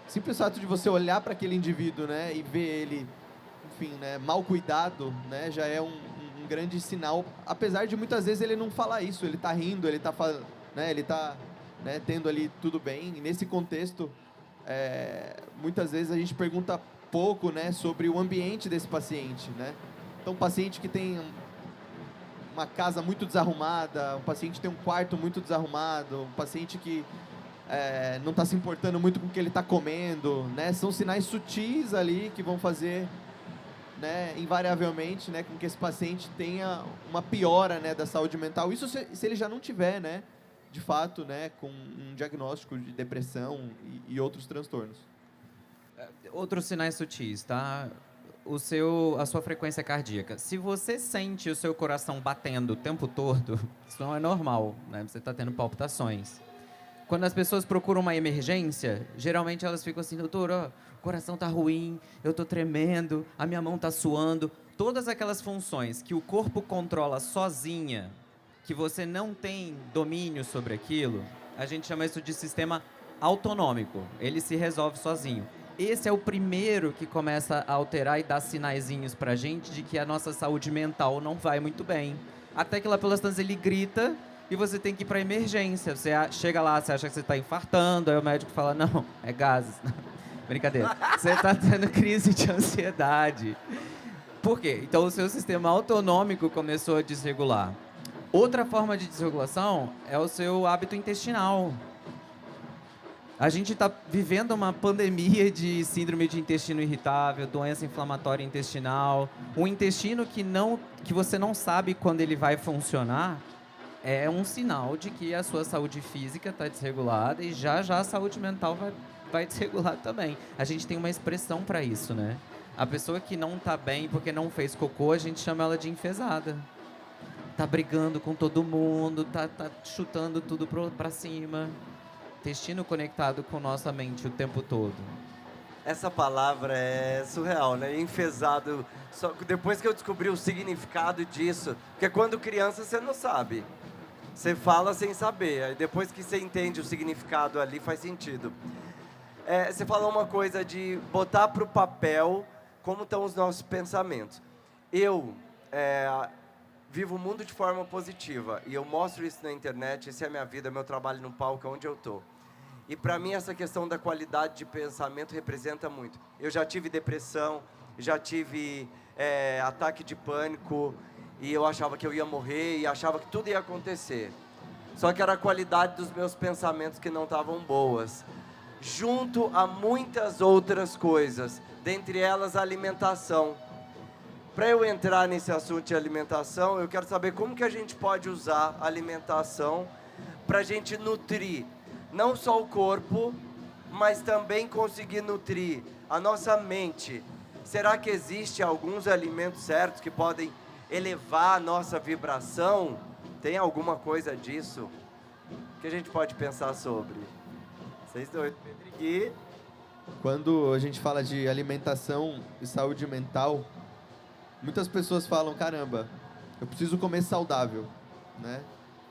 simples fato de você olhar para aquele indivíduo, né? E ver ele, enfim, né? Mal cuidado, né? Já é um grande sinal, apesar de muitas vezes ele não falar isso, ele está rindo, ele está né, ele tá, né, tendo ali tudo bem. E nesse contexto, muitas vezes a gente pergunta pouco, né, sobre o ambiente desse paciente, né? Então, um paciente que tem uma casa muito desarrumada, um paciente que tem um quarto muito desarrumado, um paciente que não está se importando muito com o que ele está comendo, né? São sinais sutis ali que vão fazer, né, invariavelmente, né, com que esse paciente tenha uma piora, né, da saúde mental. Isso se ele já não tiver, né, de fato, né, com um diagnóstico de depressão e outros transtornos. Outros sinais sutis, tá? A sua frequência cardíaca. Se você sente o seu coração batendo o tempo todo, isso não é normal, né? Você está tendo palpitações. Quando as pessoas procuram uma emergência, geralmente elas ficam assim, doutor, ó, o coração tá ruim, eu tô tremendo, a minha mão tá suando. Todas aquelas funções que o corpo controla sozinha, que você não tem domínio sobre aquilo, a gente chama isso de sistema autonômico. Ele se resolve sozinho. Esse é o primeiro que começa a alterar e dar sinaizinhos pra gente de que a nossa saúde mental não vai muito bem. Até que lá pelas tantas ele grita e você tem que ir pra emergência. Você chega lá, você acha que você tá infartando, aí o médico fala, não, é gases. Brincadeira. Você tá tendo crise de ansiedade. Por quê? Então o seu sistema autonômico começou a desregular. Outra forma de desregulação é o seu hábito intestinal. A gente está vivendo uma pandemia de síndrome de intestino irritável, doença inflamatória intestinal. Um intestino que você não sabe quando ele vai funcionar é um sinal de que a sua saúde física está desregulada e já a saúde mental vai desregular também. A gente tem uma expressão para isso, né? A pessoa que não está bem porque não fez cocô, a gente chama ela de enfesada. Tá brigando com todo mundo, tá chutando tudo para cima. Intestino conectado com nossa mente o tempo todo. Essa palavra é surreal, né? Enfesado. Só depois que eu descobri o significado disso, porque quando criança você não sabe. Você fala sem saber. Aí depois que você entende o significado ali, faz sentido. Você falou uma coisa de botar para o papel como estão os nossos pensamentos. Eu vivo o mundo de forma positiva e eu mostro isso na internet. Essa é a minha vida, meu trabalho no palco, onde eu tô. E para mim essa questão da qualidade de pensamento representa muito. Eu já tive depressão, já tive ataque de pânico e eu achava que eu ia morrer e achava que tudo ia acontecer. Só que era a qualidade dos meus pensamentos que não estavam boas. Junto a muitas outras coisas, dentre elas a alimentação. Para eu entrar nesse assunto de alimentação, eu quero saber como que a gente pode usar a alimentação para a gente nutrir não só o corpo, mas também conseguir nutrir a nossa mente. Será que existe alguns alimentos certos que podem elevar a nossa vibração? Tem alguma coisa disso que a gente pode pensar sobre? Vocês dois, Pedro. Quando a gente fala de alimentação e saúde mental, muitas pessoas falam, caramba, eu preciso comer saudável, né?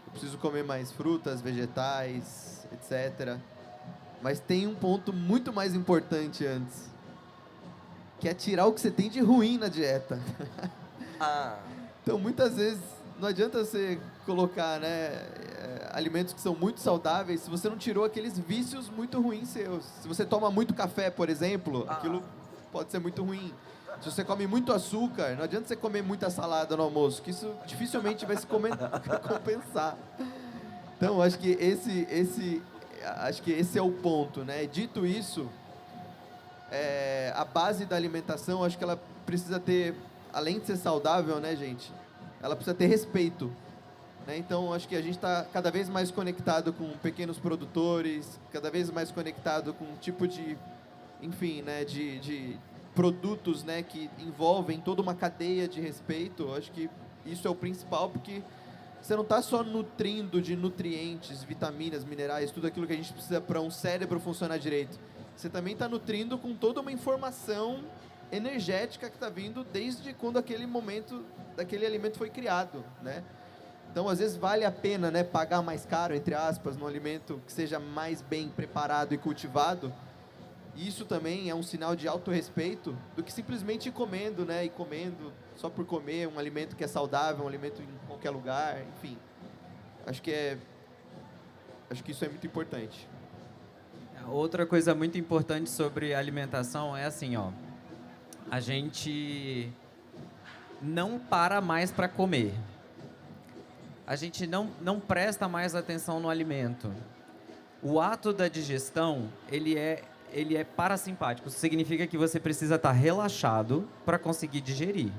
Eu preciso comer mais frutas, vegetais, etc. Mas tem um ponto muito mais importante antes, que é tirar o que você tem de ruim na dieta. Então, muitas vezes, não adianta você colocar, né, alimentos que são muito saudáveis se você não tirou aqueles vícios muito ruins seus. Se você toma muito café, por exemplo, aquilo pode ser muito ruim. Se você come muito açúcar, não adianta você comer muita salada no almoço, que isso dificilmente vai se compensar. Então, acho que esse é o ponto, né? Dito isso, a base da alimentação, acho que ela precisa ter, além de ser saudável, né, gente? Ela precisa ter respeito, né? Então, acho que a gente está cada vez mais conectado com pequenos produtores, cada vez mais conectado com um tipo de, enfim, né, de produtos, né, que envolvem toda uma cadeia de respeito. Acho que isso é o principal, porque você não está só nutrindo de nutrientes, vitaminas, minerais, tudo aquilo que a gente precisa para um cérebro funcionar direito. Você também está nutrindo com toda uma informação energética que está vindo desde quando aquele momento, daquele alimento foi criado, né? Então, às vezes, vale a pena, né, pagar mais caro, entre aspas, num alimento que seja mais bem preparado e cultivado. Isso também é um sinal de autorrespeito do que simplesmente ir comendo, né? E comendo só por comer um alimento que é saudável, um alimento em qualquer lugar, enfim. Acho que isso é muito importante. Outra coisa muito importante sobre alimentação é assim, ó. A gente não para mais para comer. A gente não presta mais atenção no alimento. O ato da digestão, ele é parasimpático. Isso significa que você precisa estar relaxado para conseguir digerir.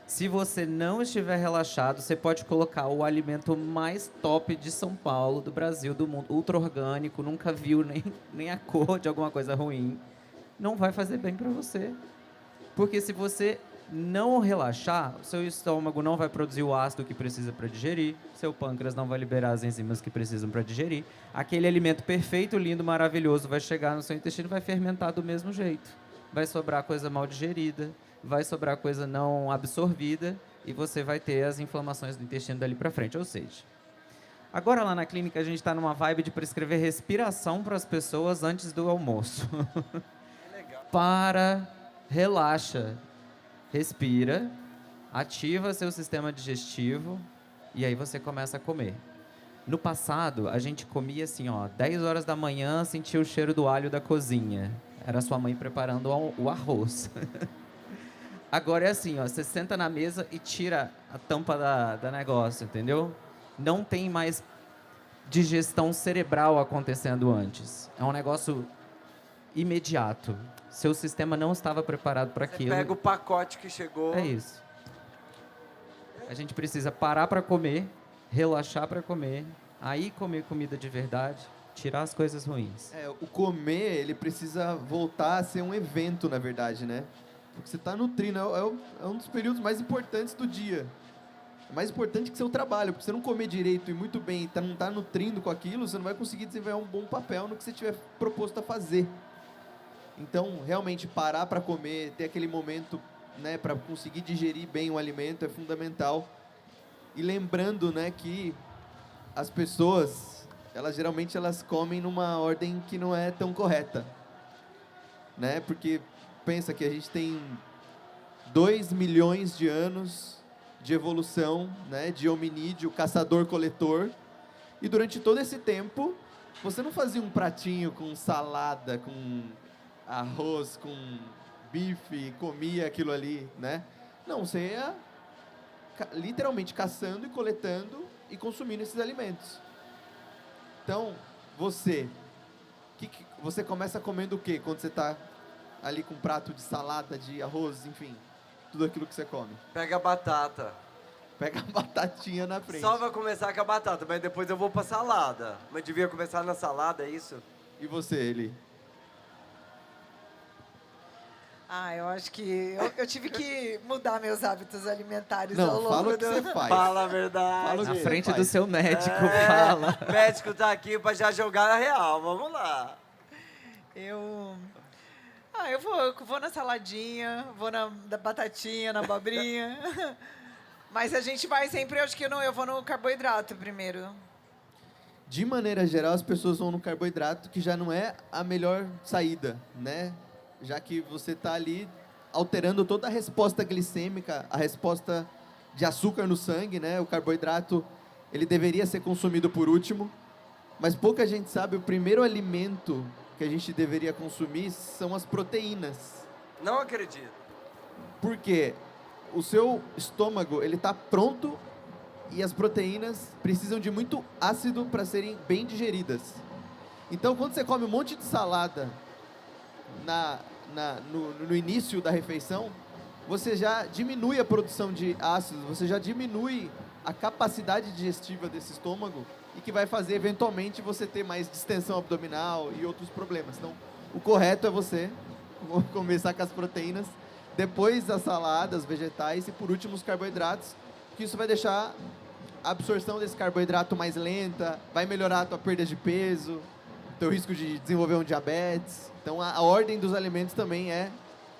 Se você não estiver relaxado, você pode colocar o alimento mais top de São Paulo, do Brasil, do mundo, ultra orgânico, nunca viu nem a cor de alguma coisa ruim. Não vai fazer bem para você. Porque se você não relaxar, o seu estômago não vai produzir o ácido que precisa para digerir, seu pâncreas não vai liberar as enzimas que precisam para digerir. Aquele alimento perfeito, lindo, maravilhoso vai chegar no seu intestino e vai fermentar do mesmo jeito. Vai sobrar coisa mal digerida, vai sobrar coisa não absorvida e você vai ter as inflamações do intestino dali para frente. Ou seja, agora lá na clínica a gente está numa vibe de prescrever respiração para as pessoas antes do almoço. Para, relaxa. Respira, ativa seu sistema digestivo e aí você começa a comer. No passado, a gente comia assim, ó, 10 horas da manhã, sentia o cheiro do alho da cozinha. Era sua mãe preparando o arroz. Agora é assim, ó, você senta na mesa e tira a tampa da negócio, entendeu? Não tem mais digestão cerebral acontecendo antes. É um negócio imediato. Seu sistema não estava preparado para aquilo. Pega o pacote que chegou. É isso. A gente precisa parar para comer, relaxar para comer, aí comer comida de verdade, tirar as coisas ruins. O comer, ele precisa voltar a ser um evento, na verdade, né? Porque você está nutrindo, é um dos períodos mais importantes do dia. É mais importante que seu trabalho, porque se você não comer direito e muito bem e não tá nutrindo com aquilo, você não vai conseguir desenvolver um bom papel no que você tiver proposto a fazer. Então, realmente, parar para comer, ter aquele momento, né, para conseguir digerir bem o alimento é fundamental. E lembrando, né, que as pessoas, geralmente elas comem numa ordem que não é tão correta, né? Porque pensa que a gente tem 2 milhões de anos de evolução, né, de hominídeo, caçador-coletor, e durante todo esse tempo você não fazia um pratinho com salada, com arroz, com bife, comia aquilo ali, né? Não, você ia literalmente caçando e coletando e consumindo esses alimentos. Então, você começa comendo o quê quando você está ali com um prato de salada, de arroz, enfim, tudo aquilo que você come? Pega a batata. Pega a batatinha na frente. Só vai começar com a batata, mas depois eu vou pra salada. Mas devia começar na salada, é isso? E você, Eli? Eu acho que eu tive que mudar meus hábitos alimentares Não, ao longo fala o que você faz. Fala a verdade. Fala o Na que frente faz. do seu médico, É, fala. O médico tá aqui pra já jogar na real, vamos lá. Eu vou na saladinha, vou na batatinha, na abobrinha. Mas a gente vai sempre, acho que eu vou no carboidrato primeiro. De maneira geral, as pessoas vão no carboidrato, que já não é a melhor saída, né? Já que você está ali alterando toda a resposta glicêmica, a resposta de açúcar no sangue, né? O carboidrato, ele deveria ser consumido por último, mas pouca gente sabe, o primeiro alimento que a gente deveria consumir são as proteínas. Não acredito. Por quê? O seu estômago, ele está pronto e as proteínas precisam de muito ácido para serem bem digeridas. Então, quando você come um monte de salada no início da refeição, você já diminui a produção de ácidos, você já diminui a capacidade digestiva desse estômago e que vai fazer, eventualmente, você ter mais distensão abdominal e outros problemas. Então, o correto é você começar com as proteínas, depois as saladas, vegetais e, por último, os carboidratos, que isso vai deixar a absorção desse carboidrato mais lenta, vai melhorar a tua perda de peso, teu risco de desenvolver um diabetes. Então, a ordem dos alimentos também é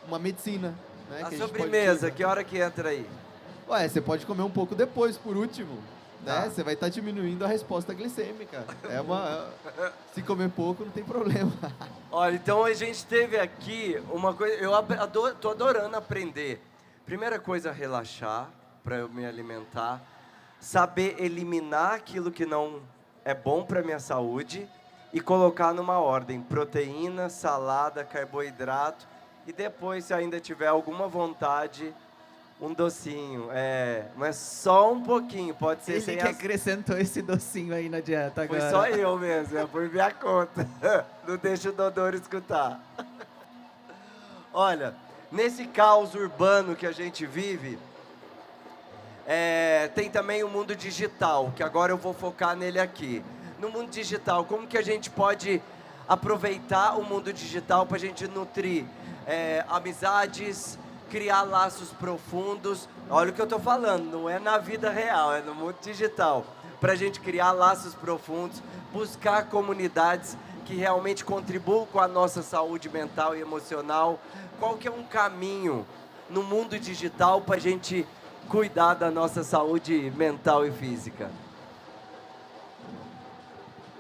uma medicina, né? A que gente pode sobremesa, utilizar. que hora que entra aí? Ué, você pode comer um pouco depois, por último, né? Tá. Você vai estar diminuindo a resposta glicêmica. Se comer pouco, não tem problema. Olha, então a gente teve aqui uma coisa, tô adorando aprender. Primeira coisa, relaxar, para eu me alimentar. Saber eliminar aquilo que não é bom para minha saúde e colocar numa ordem: proteína, salada, carboidrato e depois, se ainda tiver alguma vontade, um docinho. Mas só um pouquinho, pode ser Ele sem que açúcar. acrescentou esse docinho aí na dieta Foi agora. só eu mesmo, é por minha conta. Não deixa o Dodoro escutar. Olha, nesse caos urbano que a gente vive, tem também o mundo digital, que agora eu vou focar nele aqui. No mundo digital, como que a gente pode aproveitar o mundo digital para a gente nutrir amizades, criar laços profundos? Olha o que eu estou falando, não é na vida real, é no mundo digital. Para a gente criar laços profundos, buscar comunidades que realmente contribuam com a nossa saúde mental e emocional. Qual que é um caminho no mundo digital para a gente cuidar da nossa saúde mental e física?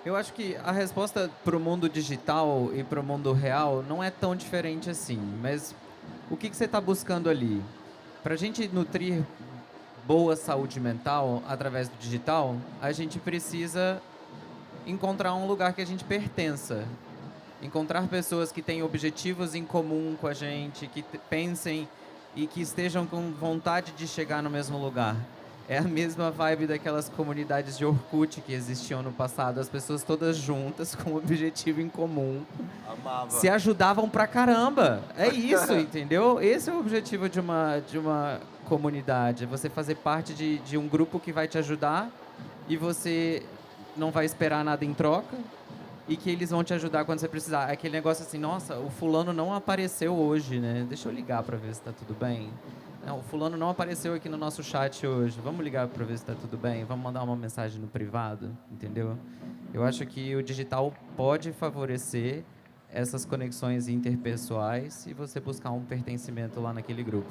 Eu acho que a resposta para o mundo digital e para o mundo real não é tão diferente assim, mas o que você está buscando ali? Para a gente nutrir boa saúde mental através do digital, a gente precisa encontrar um lugar que a gente pertença. Encontrar pessoas que têm objetivos em comum com a gente, que pensem e que estejam com vontade de chegar no mesmo lugar. É a mesma vibe daquelas comunidades de Orkut que existiam no passado. As pessoas todas juntas, com um objetivo em comum. Amava. Se ajudavam pra caramba. É isso, entendeu? Esse é o objetivo de uma comunidade. É você fazer parte de um grupo que vai te ajudar e você não vai esperar nada em troca e que eles vão te ajudar quando você precisar. É aquele negócio assim, nossa, o fulano não apareceu hoje, né? Deixa eu ligar pra ver se tá tudo bem. Não, o fulano não apareceu aqui no nosso chat hoje. Vamos ligar para ver se está tudo bem? Vamos mandar uma mensagem no privado, entendeu? Eu acho que o digital pode favorecer essas conexões interpessoais se você buscar um pertencimento lá naquele grupo.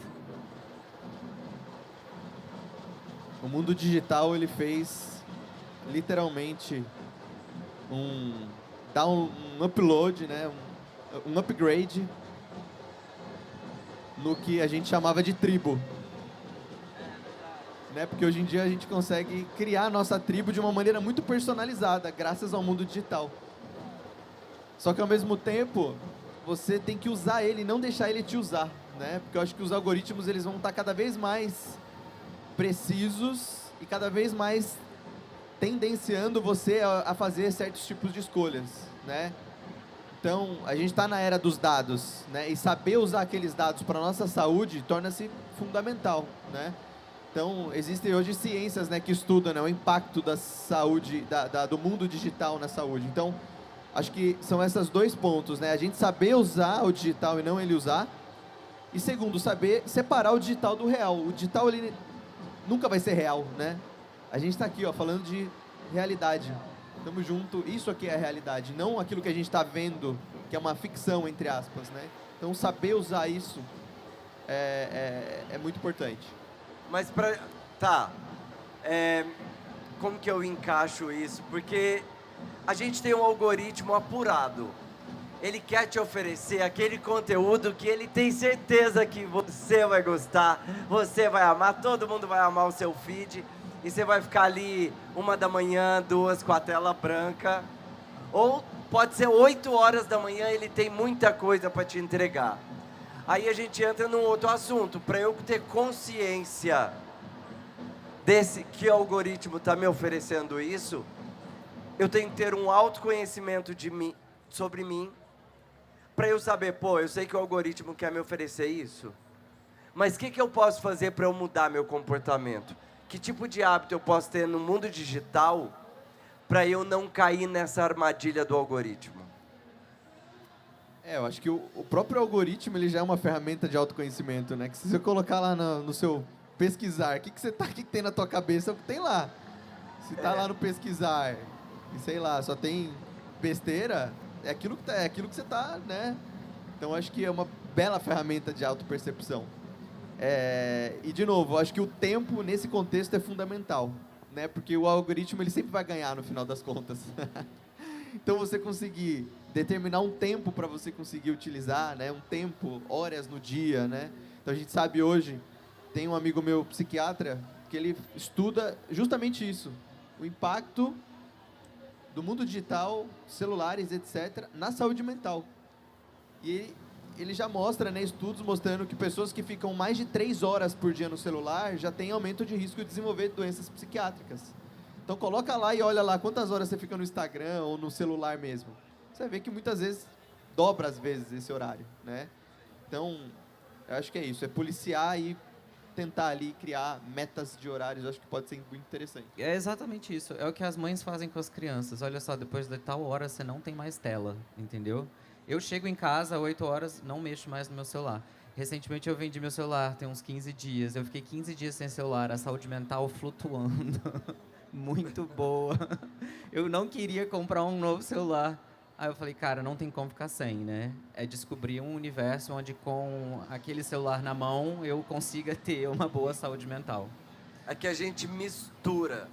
O mundo digital, ele fez literalmente um upload, né? um upgrade no que a gente chamava de tribo. Né? Porque hoje em dia a gente consegue criar a nossa tribo de uma maneira muito personalizada, graças ao mundo digital. Só que ao mesmo tempo, você tem que usar ele e não deixar ele te usar, né? Porque eu acho que os algoritmos, eles vão estar cada vez mais precisos e cada vez mais tendenciando você a fazer certos tipos de escolhas, né? Então, a gente está na era dos dados, né? E saber usar aqueles dados para a nossa saúde torna-se fundamental, né? Então, existem hoje ciências, né, que estudam, né, o impacto da saúde, do mundo digital na saúde. Então, acho que são esses dois pontos, né? A gente saber usar o digital e não ele usar. E segundo, saber separar o digital do real. O digital, ele nunca vai ser real, né? A gente está aqui, ó, falando de realidade. Tamo junto, isso aqui é a realidade, não aquilo que a gente está vendo, que é uma ficção, entre aspas, né? Então, saber usar isso é muito importante. Mas como que eu encaixo isso? Porque a gente tem um algoritmo apurado. Ele quer te oferecer aquele conteúdo que ele tem certeza que você vai gostar, você vai amar, todo mundo vai amar o seu feed. E você vai ficar ali 1h, 2 com a tela branca. Ou pode ser 8 horas da manhã, ele tem muita coisa para te entregar. Aí a gente entra num outro assunto. Para eu ter consciência desse que o algoritmo está me oferecendo isso, eu tenho que ter um autoconhecimento sobre mim. Para eu saber, eu sei que o algoritmo quer me oferecer isso. Mas o que eu posso fazer para eu mudar meu comportamento? Que tipo de hábito eu posso ter no mundo digital para eu não cair nessa armadilha do algoritmo? Eu acho que o próprio algoritmo, ele já é uma ferramenta de autoconhecimento, né? Que se você colocar lá no seu pesquisar, o que tem na tua cabeça, é o que tem lá. Se tá lá no pesquisar, e sei lá, só tem besteira, é aquilo que você tá, né? Então acho que é uma bela ferramenta de autopercepção. E de novo, acho que o tempo nesse contexto é fundamental, né? Porque o algoritmo, ele sempre vai ganhar no final das contas. Então você conseguir determinar um tempo para você conseguir utilizar, né? Um tempo, horas no dia, né? Então a gente sabe hoje, tem um amigo meu psiquiatra que ele estuda justamente isso, o impacto do mundo digital, celulares, etc, na saúde mental. E ele já mostra, né, estudos mostrando que pessoas que ficam mais de 3 horas por dia no celular já têm aumento de risco de desenvolver doenças psiquiátricas. Então coloca lá e olha lá quantas horas você fica no Instagram ou no celular mesmo. Você vai ver que muitas vezes dobra às vezes esse horário, né? Então, eu acho que é isso, é policiar e tentar ali criar metas de horários, eu acho que pode ser muito interessante. É exatamente isso, é o que as mães fazem com as crianças. Olha só, depois de tal hora você não tem mais tela, entendeu? Eu chego em casa, 8 horas, não mexo mais no meu celular. Recentemente eu vendi meu celular, tem uns 15 dias. Eu fiquei 15 dias sem celular, a saúde mental flutuando. Muito boa. Eu não queria comprar um novo celular. Aí eu falei, cara, não tem como ficar sem, né? É descobrir um universo onde com aquele celular na mão eu consiga ter uma boa saúde mental. É que a gente mistura.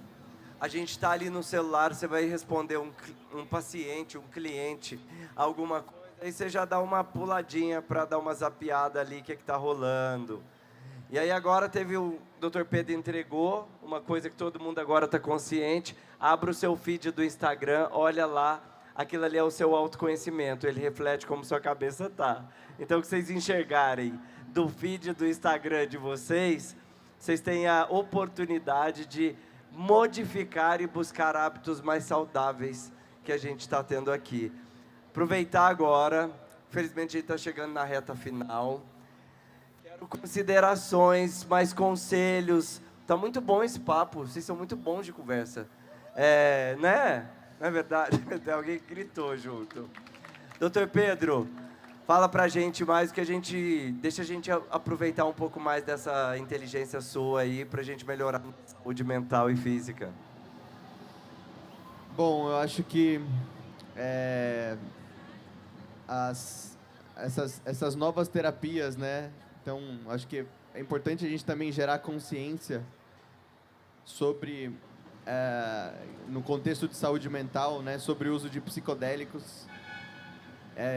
A gente está ali no celular, você vai responder um paciente, um cliente, alguma coisa. Aí você já dá uma puladinha para dar uma zapiada ali, o que está rolando. E aí agora teve o Dr. Pedro entregou uma coisa que todo mundo agora está consciente. Abra o seu feed do Instagram, olha lá, aquilo ali é o seu autoconhecimento. Ele reflete como sua cabeça tá. Então, o que vocês enxergarem do feed do Instagram de vocês vocês têm a oportunidade de modificar e buscar hábitos mais saudáveis que a gente está tendo aqui. Aproveitar agora, infelizmente a gente está chegando na reta final. Quero considerações, mais conselhos. Tá muito bom esse papo, vocês são muito bons de conversa. Né? Não é verdade? Tem alguém que gritou junto. Doutor Pedro, fala pra gente mais, que deixa a gente aproveitar um pouco mais dessa inteligência sua aí, pra gente melhorar a saúde mental e física. Bom, eu acho que essas novas terapias, né? Então, acho que é importante a gente também gerar consciência sobre, no contexto de saúde mental, né? Sobre o uso de psicodélicos.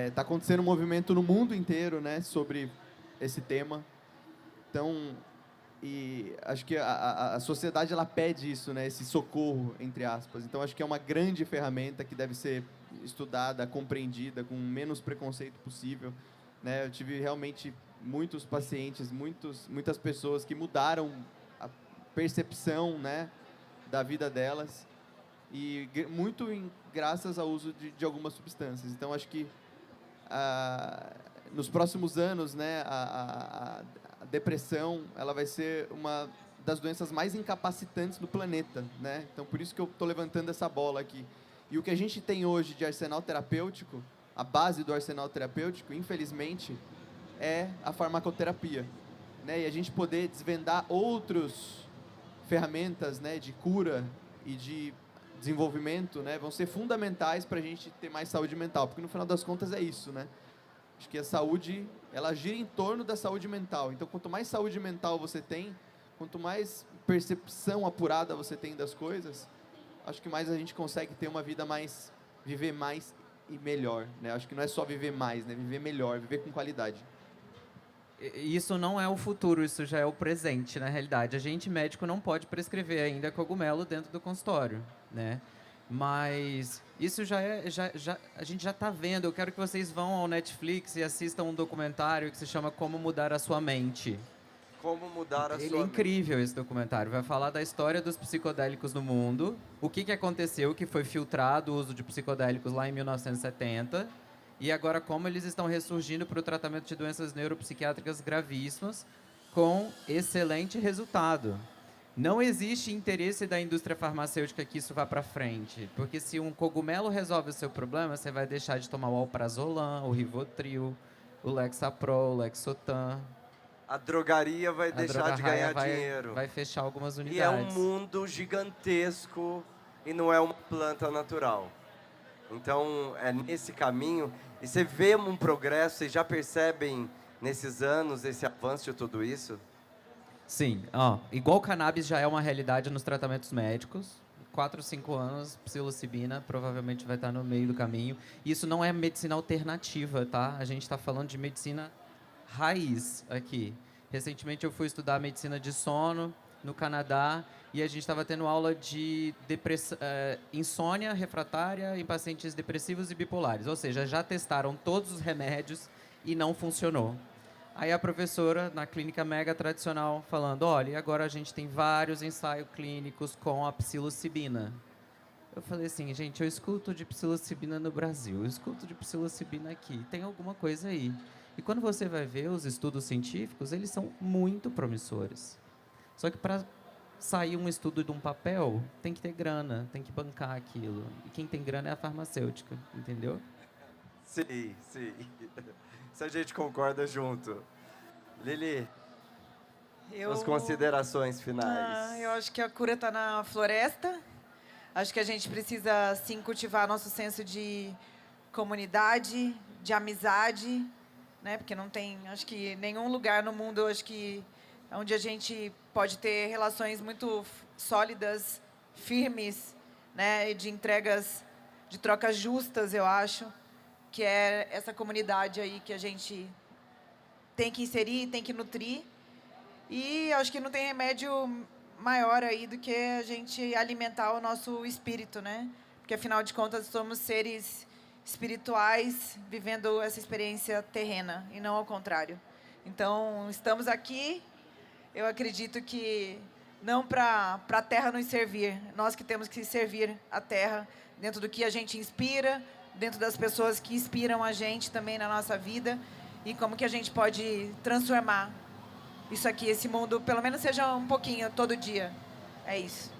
Está acontecendo um movimento no mundo inteiro, né? Sobre esse tema. Então, e acho que a sociedade ela pede isso, né? Esse socorro, entre aspas. Então, acho que é uma grande ferramenta que deve ser estudada, compreendida, com o menos preconceito possível, né? Eu tive realmente muitos pacientes, muitas pessoas que mudaram a percepção, né, da vida delas, e muito graças ao uso de algumas substâncias. Então, acho que nos próximos anos, né, a depressão ela vai ser uma das doenças mais incapacitantes do planeta, né? Então, por isso que eu estou levantando essa bola aqui. E o que a gente tem hoje de arsenal terapêutico, a base do arsenal terapêutico, infelizmente, é a farmacoterapia, né? E a gente poder desvendar outras ferramentas, né, de cura e de desenvolvimento, né, vão ser fundamentais para a gente ter mais saúde mental, porque no final das contas é isso, né? Acho que a saúde, ela gira em torno da saúde mental. Então, quanto mais saúde mental você tem, quanto mais percepção apurada você tem das coisas, acho que mais a gente consegue ter uma vida mais, viver mais e melhor, né? Acho que não é só viver mais, né? Viver melhor, viver com qualidade. Isso não é o futuro, isso já é o presente, na realidade. A gente, médico, não pode prescrever ainda cogumelo dentro do consultório, né? Mas isso a gente já está vendo. Eu quero que vocês vão ao Netflix e assistam um documentário que se chama Como Mudar a Sua Mente. Como mudar a Ele sua é incrível, esse documentário. Vai falar da história dos psicodélicos no mundo, o que aconteceu, que foi filtrado o uso de psicodélicos lá em 1970, e agora como eles estão ressurgindo para o tratamento de doenças neuropsiquiátricas gravíssimas, com excelente resultado. Não existe interesse da indústria farmacêutica que isso vá para frente, porque se um cogumelo resolve o seu problema, você vai deixar de tomar o alprazolam, o Rivotril, o Lexapro, o Lexotan. A drogaria vai deixar de ganhar dinheiro. Vai fechar algumas unidades. E é um mundo gigantesco e não é uma planta natural. Então, é nesse caminho. E você vê um progresso, vocês já percebem nesses anos esse avanço de tudo isso? Sim. Igual o cannabis já é uma realidade nos tratamentos médicos. 4 ou 5 anos, psilocibina provavelmente vai estar no meio do caminho. Isso não é medicina alternativa, tá? A gente está falando de medicina raiz aqui. Recentemente eu fui estudar medicina de sono no Canadá e a gente estava tendo aula de insônia refratária em pacientes depressivos e bipolares. Ou seja, já testaram todos os remédios e não funcionou. Aí a professora, na clínica mega tradicional, falando, olha, agora a gente tem vários ensaios clínicos com a psilocibina. Eu falei assim, gente, eu escuto de psilocibina no Brasil, eu escuto de psilocibina aqui, tem alguma coisa aí. E quando você vai ver os estudos científicos, eles são muito promissores. Só que para sair um estudo de um papel, tem que ter grana, tem que bancar aquilo. E quem tem grana é a farmacêutica, entendeu? Sim, sim. Se a gente concorda junto. Lili, as considerações finais. Eu acho que a cura está na floresta. Acho que a gente precisa, sim, cultivar nosso senso de comunidade, de amizade, né? Porque não tem, acho que, nenhum lugar no mundo, acho que, onde a gente pode ter relações muito sólidas, firmes, né? E de entregas, de trocas justas, eu acho, que é essa comunidade aí que a gente tem que inserir, tem que nutrir. E acho que não tem remédio maior aí do que a gente alimentar o nosso espírito, né? Porque, afinal de contas, somos seres espirituais vivendo essa experiência terrena e não ao contrário. Então, estamos aqui Eu acredito que não para a terra nos servir, nós que temos que servir a terra dentro do que a gente inspira, dentro das pessoas que inspiram a gente também na nossa vida e como que a gente pode transformar isso aqui, esse mundo, pelo menos seja um pouquinho, todo dia. É isso.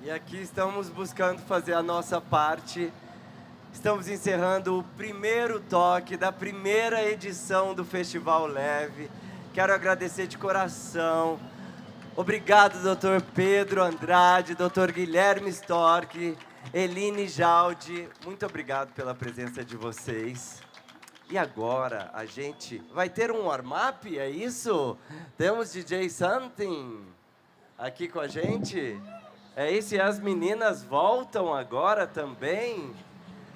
E aqui estamos buscando fazer a nossa parte. Estamos encerrando o primeiro toque da primeira edição do Festival Leve. Quero agradecer de coração. Obrigado, Dr. Pedro Andrade, Dr. Guilherme Storck, Eline Jaldi. Muito obrigado pela presença de vocês. E agora a gente vai ter um warm-up, é isso? Temos DJ Something aqui com a gente? É isso, e as meninas voltam agora também?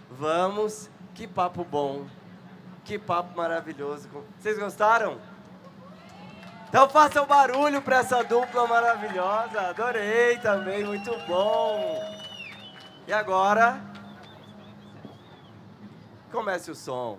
Vamos, que papo bom, que papo maravilhoso. Vocês gostaram? Então façam barulho para essa dupla maravilhosa, adorei também, muito bom. E agora, comece o som.